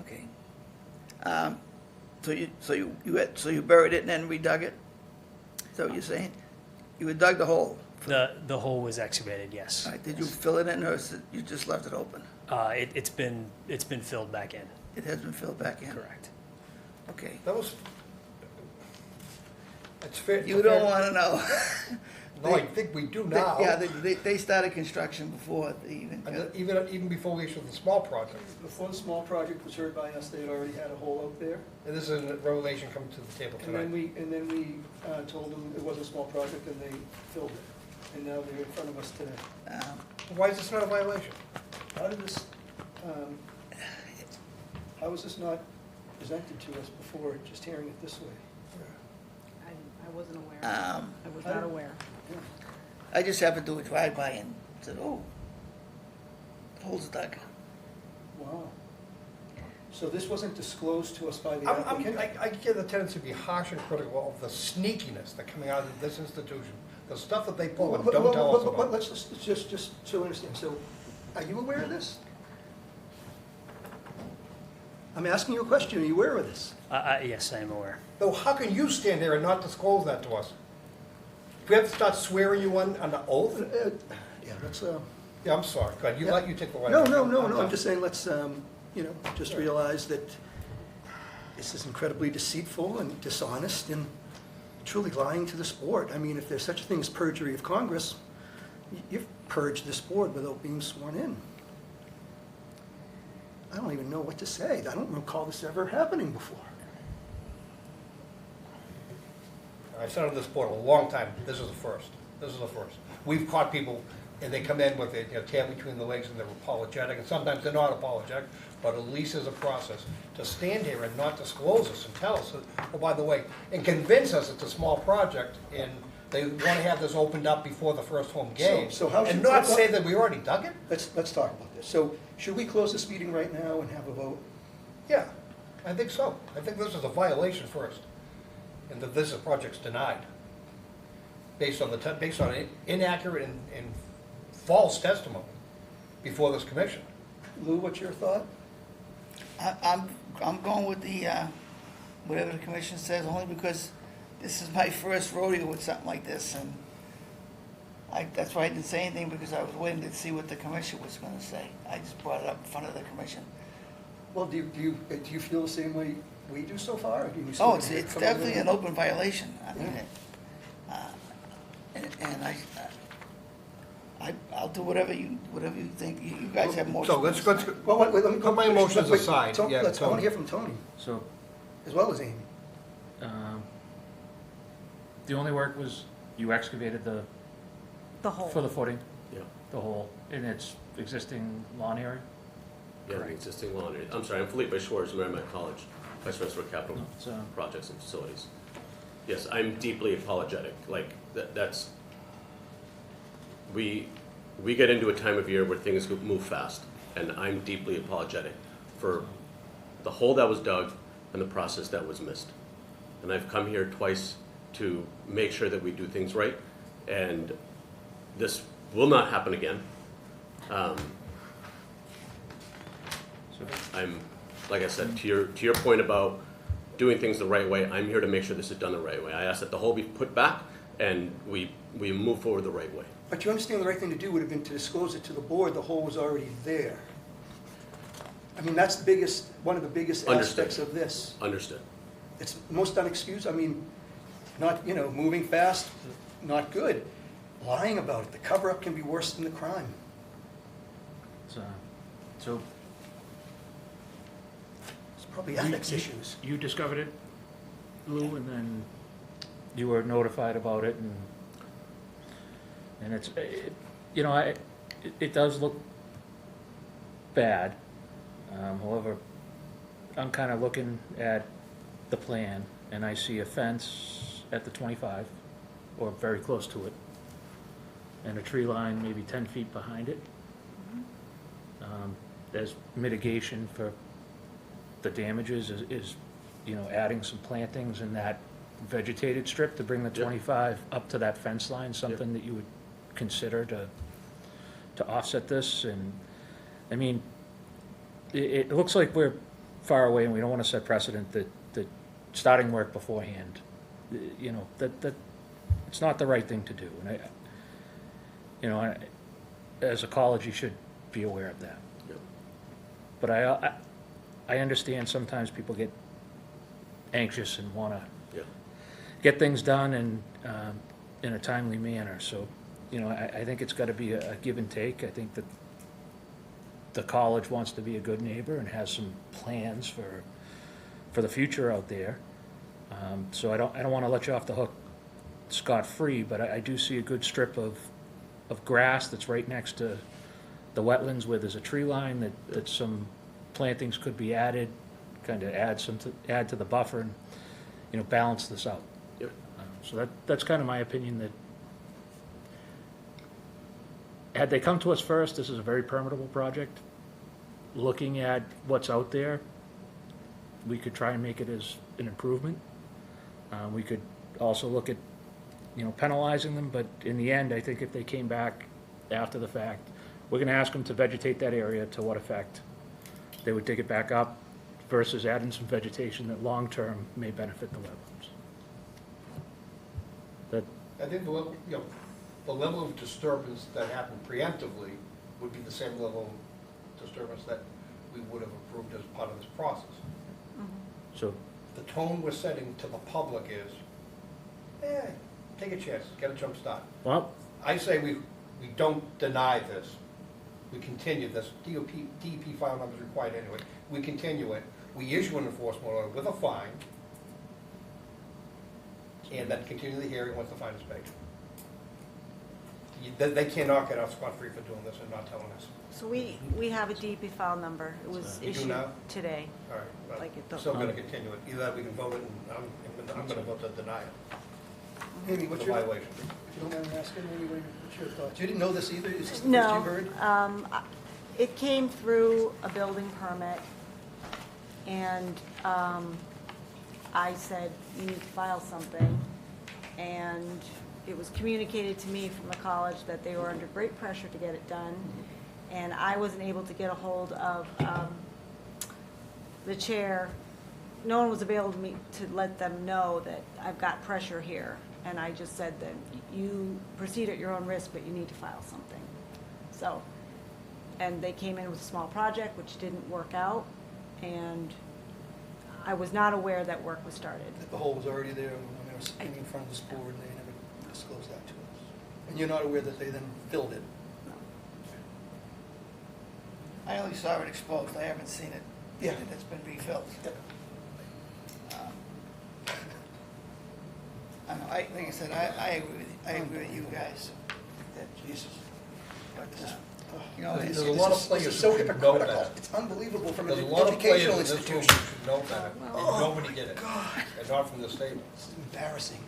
Okay. So you buried it and then redug it? Is that what you're saying? You dug the hole? The hole was excavated, yes. All right, did you fill it in, or is it, you just left it open? It's been filled back in. It has been filled back in? Correct. Okay. That was, it's fair. You don't want to know. No, I think we do now. Yeah, they started construction before they even. And even before we issued the small project. Before the small project was heard by us, they had already had a hole out there. And this is a revelation coming to the table And then tonight. we told them it wasn't a small project, and they filled it. And now they're in front of us today. Why is this not a violation? How did this, how was this not presented to us before, just hearing it this way? I wasn't aware. I I was not aware. just happened to do a drive-by and said, oh, the hole's dug. Wow. So this wasn't disclosed to us by the I applicant? get the tendency to be harsh and critical of the sneakiness that coming out of this institution, the stuff that they pull and don't tell us But about. let's just so we understand. So, are you aware of this? I'm asking you a question. Are you aware of this? Yes, I am aware. Though, how can you stand there and not disclose that to us? Do we have to start swearing you on the oath? Yeah, let's, Yeah, I'm sorry. Go ahead, Yeah. you take the line. No, I'm just saying, let's, just realize that this is incredibly deceitful and dishonest and truly lying to this board. I mean, if there's such a thing as perjury of Congress, you've purged this board without being sworn in. I don't even know what to say. I don't recall this ever happening before. I've sat on this board a long time. This is the first. This is the first. We've caught people, and they come in with their tail between the legs, and they're apologetic, and sometimes they're not apologetic, but at least there's a process. To stand here and not disclose us and tell us, oh, by the way, and convince us it's a small project, and they want to have this opened up before the first home game, So how should- and not say that we already dug it? Let's talk about this. So, should we close this meeting right now and have a vote? Yeah, I think so. I think this is a violation first, and that this project's denied, based on inaccurate and false testimony before this commission. Lou, what's your thought? I'm going with the, whatever the commission says, only because this is my first rodeo with something like this, and that's why I didn't say anything, because I was waiting to see what the commission was gonna say. I just brought it up in front of the commission. Well, do you feel the same way we do so far? Or do you still Oh, it's come up definitely with- an open violation. I mean, Yeah. and I'll do whatever you think. You guys have more. So let's Well, wait, let me put my emotions aside. Tony, Yeah, I want Tony. to hear from Tony, so, as well as Amy. the only work was you excavated The for whole. the footing, Yeah. the hole, in its existing lawn area? Yeah, the Correct. existing lawn. I'm sorry, I'm Felipe Schwartz, Merrimack College, Vice President for Capital It's, Projects and Facilities. Yes, I'm deeply apologetic, like, that's, we get into a time of year where things move fast, and I'm deeply apologetic for the hole that was dug and the process that was missed. And I've come here twice to make sure that we do things right, and this will not happen again. I'm, like I said, to your point about doing things the right way, I'm here to make sure this is done the right way. I ask that the hole be put back and we move forward the right way. But you understand the right thing to do would have been to disclose it to the board, the hole was already there. I mean, that's the biggest, one of the biggest Understood. aspects of this. Understood. It's most unexcused, I mean, not, you know, moving fast, not good. Lying about it, the cover-up can be worse than the crime. So It's probably ethics issues. you discovered it, Lou, and then you were notified about it, and it's, you know, it does look bad. However, I'm kind of looking at the plan, and I see a fence at the 25, or very close to it, and a tree line maybe 10 feet behind it. As mitigation for the damages is, you know, adding some plantings in that vegetated strip to bring the 25 up to that fence line, something that you would consider to offset this. And, I mean, it looks like we're far away, and we don't want to set precedent that starting work beforehand, you know, that it's not the right thing to do. And as a college, you should be aware of that. Yep. But I understand sometimes people get anxious and want to Yeah. get things done and in a timely manner. So, you know, I think it's got to be a give and take. I think that the college wants to be a good neighbor and has some plans for the future out there. So I don't want to let you off the hook scot-free, but I do see a good strip of grass that's right next to the wetlands where there's a tree line that some plantings could be added, kind of add to the buffer and, you know, balance this out. Yep. So that's kind of my opinion, that had they come to us first, this is a very permittable project. Looking at what's out there, we could try and make it as an improvement. We could also look at, you know, penalizing them, but in the end, I think if they came back after the fact, we're gonna ask them to vegetate that area. To what effect? They would dig it back up versus adding some vegetation that long-term may benefit the wetlands. That, I think the level, you know, the level of disturbance that happened preemptively would be the same level of disturbance that we would have approved as part of this process. so, The tone we're setting to the public is, take a chance, get a jump start. well, I say we don't deny this. We continue this. DEP file number is required anyway. We continue it. We issue an enforcement order with a fine, and then continue the hearing once the fine is paid. They cannot get off scot-free for doing this and not telling us. So we have a DEP file number. It was You do issued now? today. All right, well, Like it I'm don't- still gonna continue it. Either that we can vote it, and I'm gonna vote to deny it. Amy, what's It's a your, violation. if you don't mind me asking, Amy, what's your thoughts? You didn't know this either? Is this the first No. you heard? It came through a building permit, and I said, you need to file something. And it was communicated to me from the college that they were under great pressure to get it done. And I wasn't able to get a hold of the chair. No one was available to me to let them know that I've got pressure here. And I just said that you proceed at your own risk, but you need to file something. So, and they came in with a small project, which didn't work out. And I was not aware that work was started. That the hole was already there when I was sitting in front of this board, and they never disclosed that to us. And you're not aware that they then filled it? I only saw it exposed, I haven't seen it. Yeah. It's been refilled. I don't know, like I said, I agree with you guys, that Jesus, but, You know, There's it's, a lot of This players is so who should know hypocritical. better. It's unbelievable from an There's a lot of players educational in this room who institution. should know better, and nobody did it, and not from this table. This is embarrassing.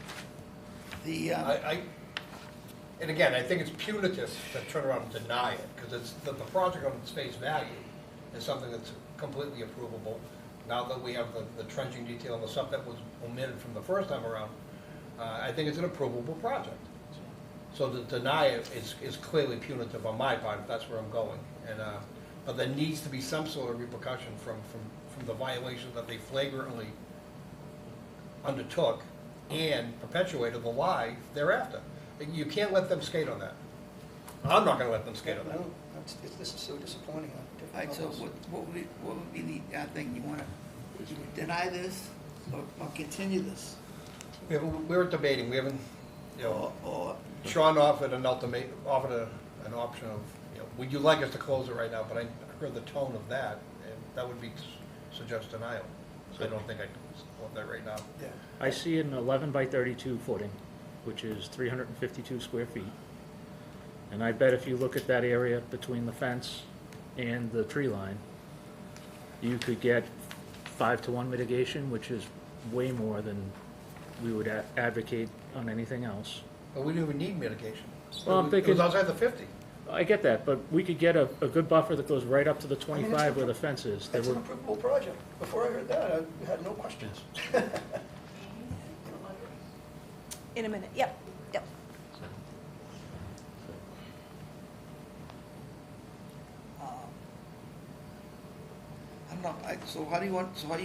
And again, I think it's punitive to turn around and deny it, because it's, the project on its face value is something that's completely approvable. Now that we have the trenching detail and the stuff that was omitted from the first time around, I think it's an approvable project. So to deny it is clearly punitive on my part, if that's where I'm going. And, but there needs to be some sort of repercussion from the violations that they flagrantly undertook and perpetuated the lie thereafter. You can't let them skate on that. I'm not gonna let them skate on that. No, this is so disappointing on all right, different so levels. what would be the thing you wanna, you would deny this or continue this? We're debating, we haven't, you know, Or, Sean offered an option of, you know, would you like us to close it right now? But I heard the tone of that, and that would be to suggest denial. So I don't think I can support that right now. Yeah. I see an 11 by 32 footing, which is 352 square feet. And I bet if you look at that area between the fence and the tree line, you could get 5-to-1 mitigation, which is way more than we would advocate on anything else. But we don't even need mitigation. Well, I'm It thinking- was outside the 50. I get that, but we could get a good buffer that goes right up to the 25 where the fence is. There It's an were, approvable project. Before I heard that, I had no questions. In a minute, yep, yep. I don't know, so how do you want to go,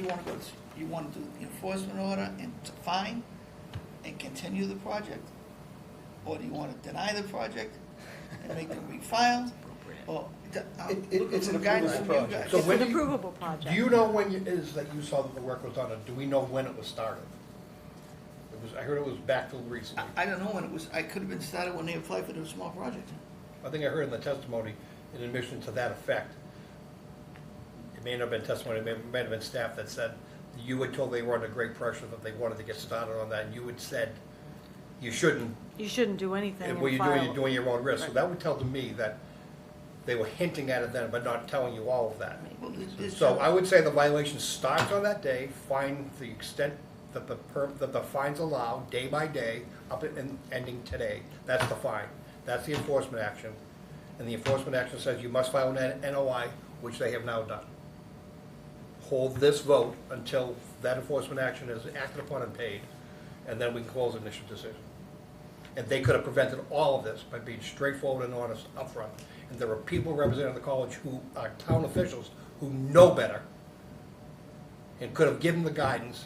you want to do the enforcement order and to fine and continue the project? Or do you want to deny the project and make them refile? Or, It's an looking for guidance approvable from you project. guys. So It's when an do you- approvable project. Do you know when it is that you saw that the work was done, or do we know when it was started? I heard it was backfilled recently. I don't know when it was, I could have been started when they applied for the small project. I think I heard in the testimony an admission to that effect. It may not have been testimony, it may have been staff that said, you had told they were under great pressure that they wanted to get started on that, and you had said, you shouldn't, You shouldn't do anything and what and you're doing, file. you're doing your own risk. So Right. that would tell to me that they were hinting at it then, but not telling you all of that. Well, there's- So I would say the violation starts on that day, fine the extent that the fines allow, day by day, up and ending today. That's the fine. That's the enforcement action. And the enforcement action says you must file an NOI, which they have now done. Hold this vote until that enforcement action is acted upon and paid, and then we can close the initial decision. And they could have prevented all of this by being straightforward and honest upfront. And there are people representing the college who are town officials who know better and could have given the guidance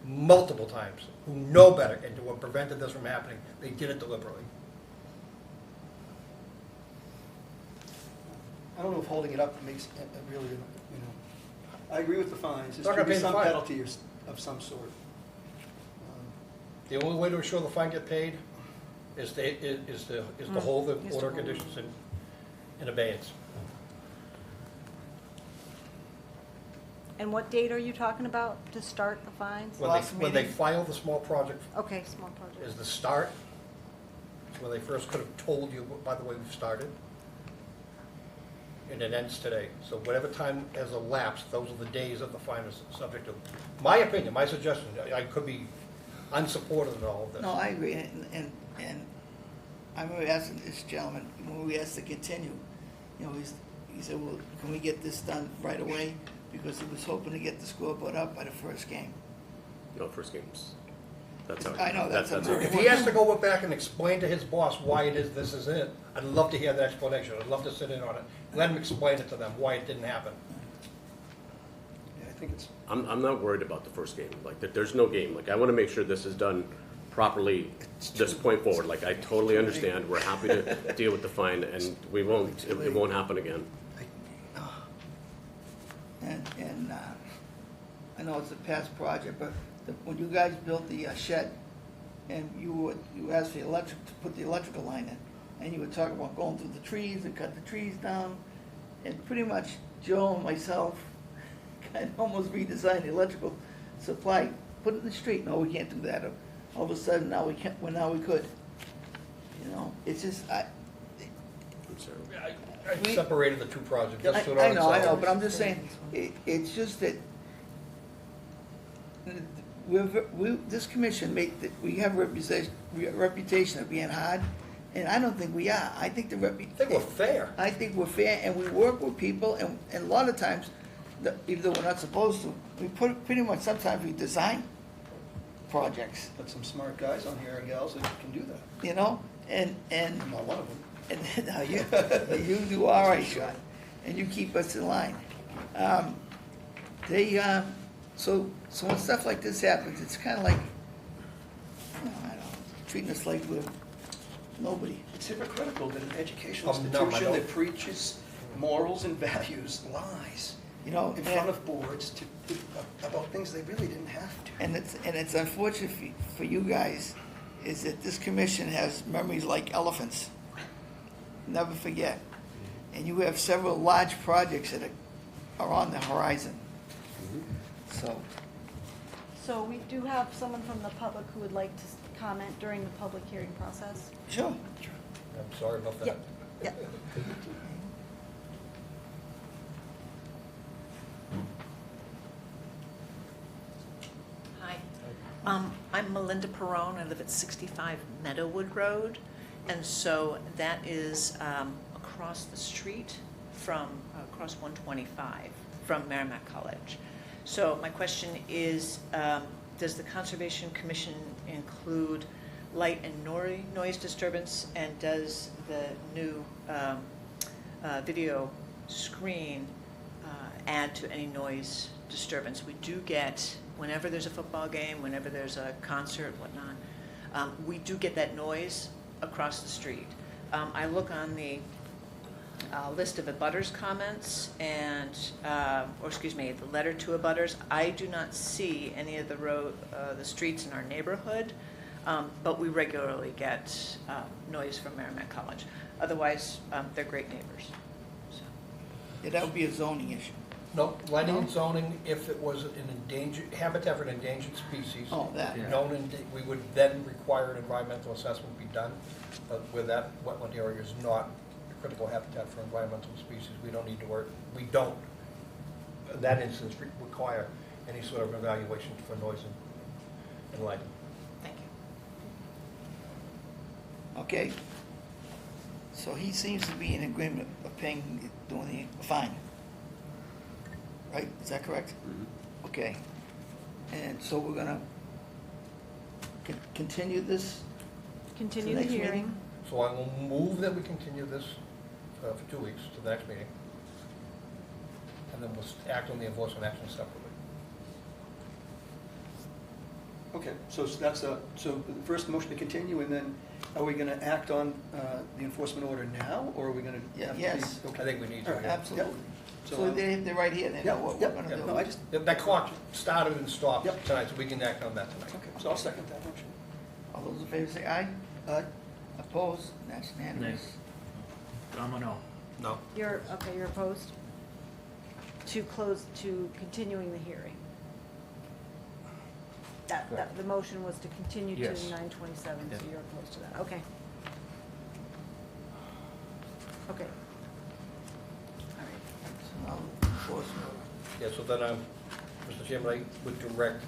multiple times, who know better and who have prevented this from happening. They did it deliberately. I don't know if holding it up makes a really, you know, I agree with the fines. Not There gonna should be pay the some fine. penalty of some sort. The only way to ensure the fine get paid is to hold the Is to order hold. conditions in abeyance. And what date are you talking about to start the fines? When they file the small project Okay, small project. is the start. It's when they first could have told you, by the way, we've started. And it ends today. So whatever time has elapsed, those are the days that the fine is subject to. My opinion, my suggestion, I could be unsupportive of all of this. No, I agree, and I remember asking this gentleman, when we asked to continue, you know, he said, well, can we get this done right away? Because he was hoping to get the scoreboard up by the first game. No, first games. That's all I know, that's If he has to go back and explain to his boss why it is this is it, I'd love to hear that explanation. I'd love to sit in on it. Let him explain it to them, why it didn't happen. Yeah, I think it's, I'm not worried about the first game, like, that there's no game, like, I wanna make sure this is done properly this point forward, like, I totally understand, we're happy to deal with the fine, and we won't, it won't happen again. And I know it's a past project, but when you guys built the shed, and you asked for the electric, to put the electrical line in, and you were talking about going through the trees and cut the trees down, and pretty much Joe and myself kind of almost redesigned the electrical supply, put it in the street. No, we can't do that. All of a sudden, now we can't, well, now we could. You know, it's just, concern. I separated the two projects. Let's do it I on know, its own. but I'm just saying, it's just that this commission we have a reputation of being hard, and I don't think we are. I think I think we're fair. I think we're fair, and we work with people, and a lot of times, even though we're not supposed to, we pretty much, sometimes we design projects, But some smart guys on here and gals that can do that. you know, and I'm not one of them. and now you do all right, Sean, and you keep us in line. So when stuff like this happens, it's kind of like, I don't know, treating us like we're nobody. It's hypocritical that an educational No, I institution don't. that preaches morals and values lies You know, in front of boards about things they really didn't have to. and it's unfortunate for you guys, is that this commission has memories like elephants. Never forget. And you have several large projects that are on the horizon. So we do have someone from the public who would like to comment during the public hearing process. Sure. I'm sorry about that. Yeah. Hi. I'm Melinda Perone. I live at 65 Meadowwood Road. And so that is across the street from, across 125 from Merrimack College. So my question is, does the Conservation Commission include light and noise disturbance? And does the new video screen add to any noise disturbance? We do get, whenever there's a football game, whenever there's a concert, whatnot, we do get that noise across the street. I look on the list of abutters comments and, or excuse me, the letter to abutters. I do not see any of the streets in our neighborhood, but we regularly get noise from Merrimack College. Otherwise, they're great neighbors. So. Yeah, that would be a zoning issue. No, lighting and zoning, if it was an endangered, habitat for an endangered species. Oh, that. We would then require an environmental assessment be done, but where that wetland area is not a critical habitat for environmental species, we don't need to worry, we don't, in that instance, require any sort of evaluation for noise and lighting. Thank you. Okay. So he seems to be in agreement of paying, doing the fine. Right, is that correct? Mhm. Okay. And so we're gonna continue this? Continue To the next meeting? hearing. So I will move that we continue this for 2 weeks to the next meeting. And then we'll act on the enforcement action separately. Okay, so that's so the first motion to continue, and then are we going to act on the enforcement order now, or are we going to? Yeah, yes. I think we need to. All right. yeah. Absolutely. So, So they're right here, they know what we're Yep, gonna yep, do. no, I just, That clock started and stopped Yep. tonight, so we can act on that tonight. okay, so I'll second that motion. All those in favor say aye. Opposed? That's unanimous. I'm a no. No. You're opposed? To continuing the hearing? The motion was to continue to Yes. 9/27, so Yeah. you're opposed to that, okay. Okay. All right. So now, enforcement. Yeah, so then, Mr. Chairman, I would direct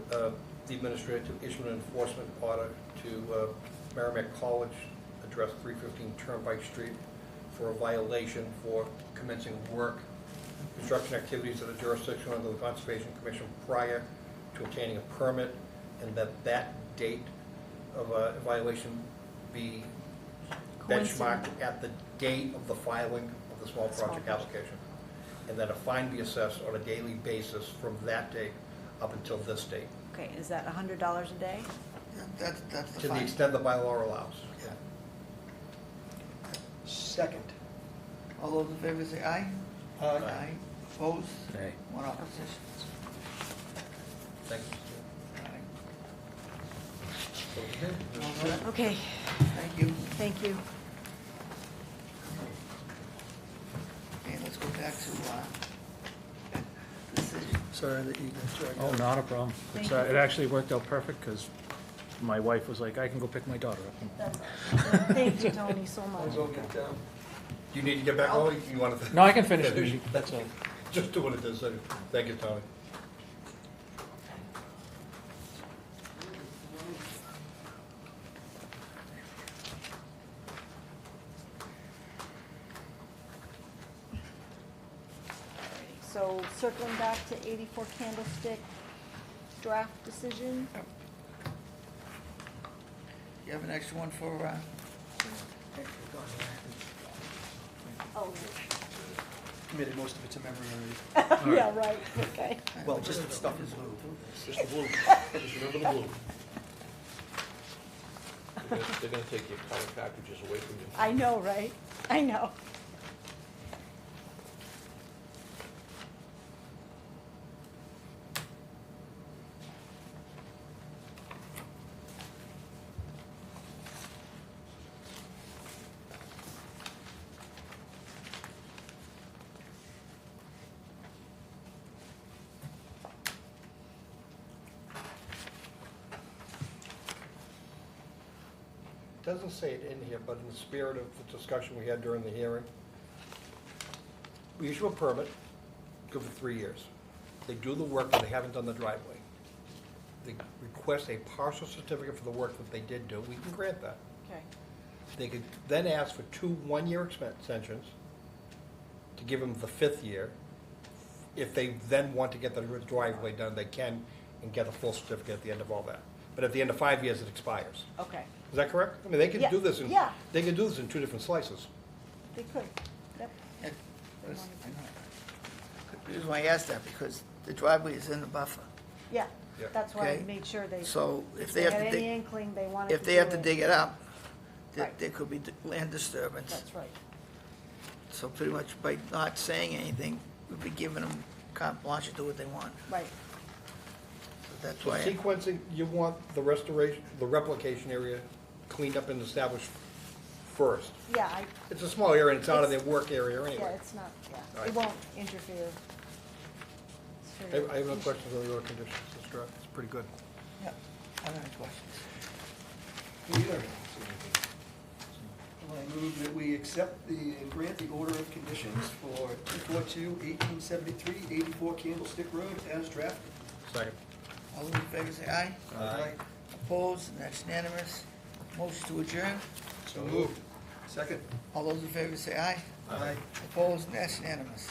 the administrator to issue an enforcement order to Merrimack College, address 315 Turnpike Street, for a violation for commencing work, construction activities at a jurisdiction under the Conservation Commission prior to obtaining a permit, and that date of a violation be benchmarked at the date of the filing of the small project application, and that a fine be assessed on a daily basis from that date up until this date, Okay, is that $100 a day? Yeah, that's the to the fine. extent the bylaw allows. Yeah. Second. All those in favor say aye. Aye. Opposed? Nay. One opposition. Thank you. All right. Okay, Thank you. thank you. Okay, let's go back to decision. Sorry that you guys dragged Oh, out. not a problem. Thank It's, you. it actually worked out perfect because my wife was like, I can go pick my daughter up. Thank you, Tony, so much. I'll go get, You need to get back home, you want to? No, I can finish it. That's all. Just do what it does. Thank you, Tony. So circling back to 84 Candlestick draft decision. You have an extra one for, Oh, committed most of it to memory already. yeah, right, okay. Well, just the stuff is blue. Just the blue. Just remember the blue. They're gonna take your color packages away from you. I know, right? I know. Doesn't say it in here, but in the spirit of the discussion we had during the hearing, we issue a permit, good for 3 years. They do the work, but they haven't done the driveway. They request a partial certificate for the work that they did do, we can grant that. Okay, They could then ask for 2 one-year extensions to give them the 5th year. If they then want to get the driveway done, they can, and get a full certificate at the end of all that. But at the end of 5 years, it expires. okay, Is that correct? I mean, they Yeah, could do this in, yeah. they could do this in 2 different slices. they could, yep. the reason why I asked that, because the driveway is in the buffer. Yeah, Yeah. that's why I Okay. made sure they, So if if they they have had to any dig, inkling they wanted to if they do have to it. dig it up, Right. there could be land disturbance. That's right. So pretty much by not saying anything, we'd be giving them carte blanche to do what they want. Right, So that's So why, sequencing, you want the restoration, the replication area cleaned up and established first. yeah, I, It's a small area, and it's out of their It's- work area yeah, anyway. it's not, yeah, it Alright. won't interfere. It's very- I have no questions on the order conditions, it's draft, it's pretty good. yeah, I don't have any questions. Either. Well, I move that we accept grant the order of conditions for 242-1873, 84 Candlestick Road as drafted. Second. All those in favor say aye. Aye. Opposed, and that's unanimous. Motion to adjourn. So moved. Second. All those in favor say aye. Aye. Opposed, and that's unanimous.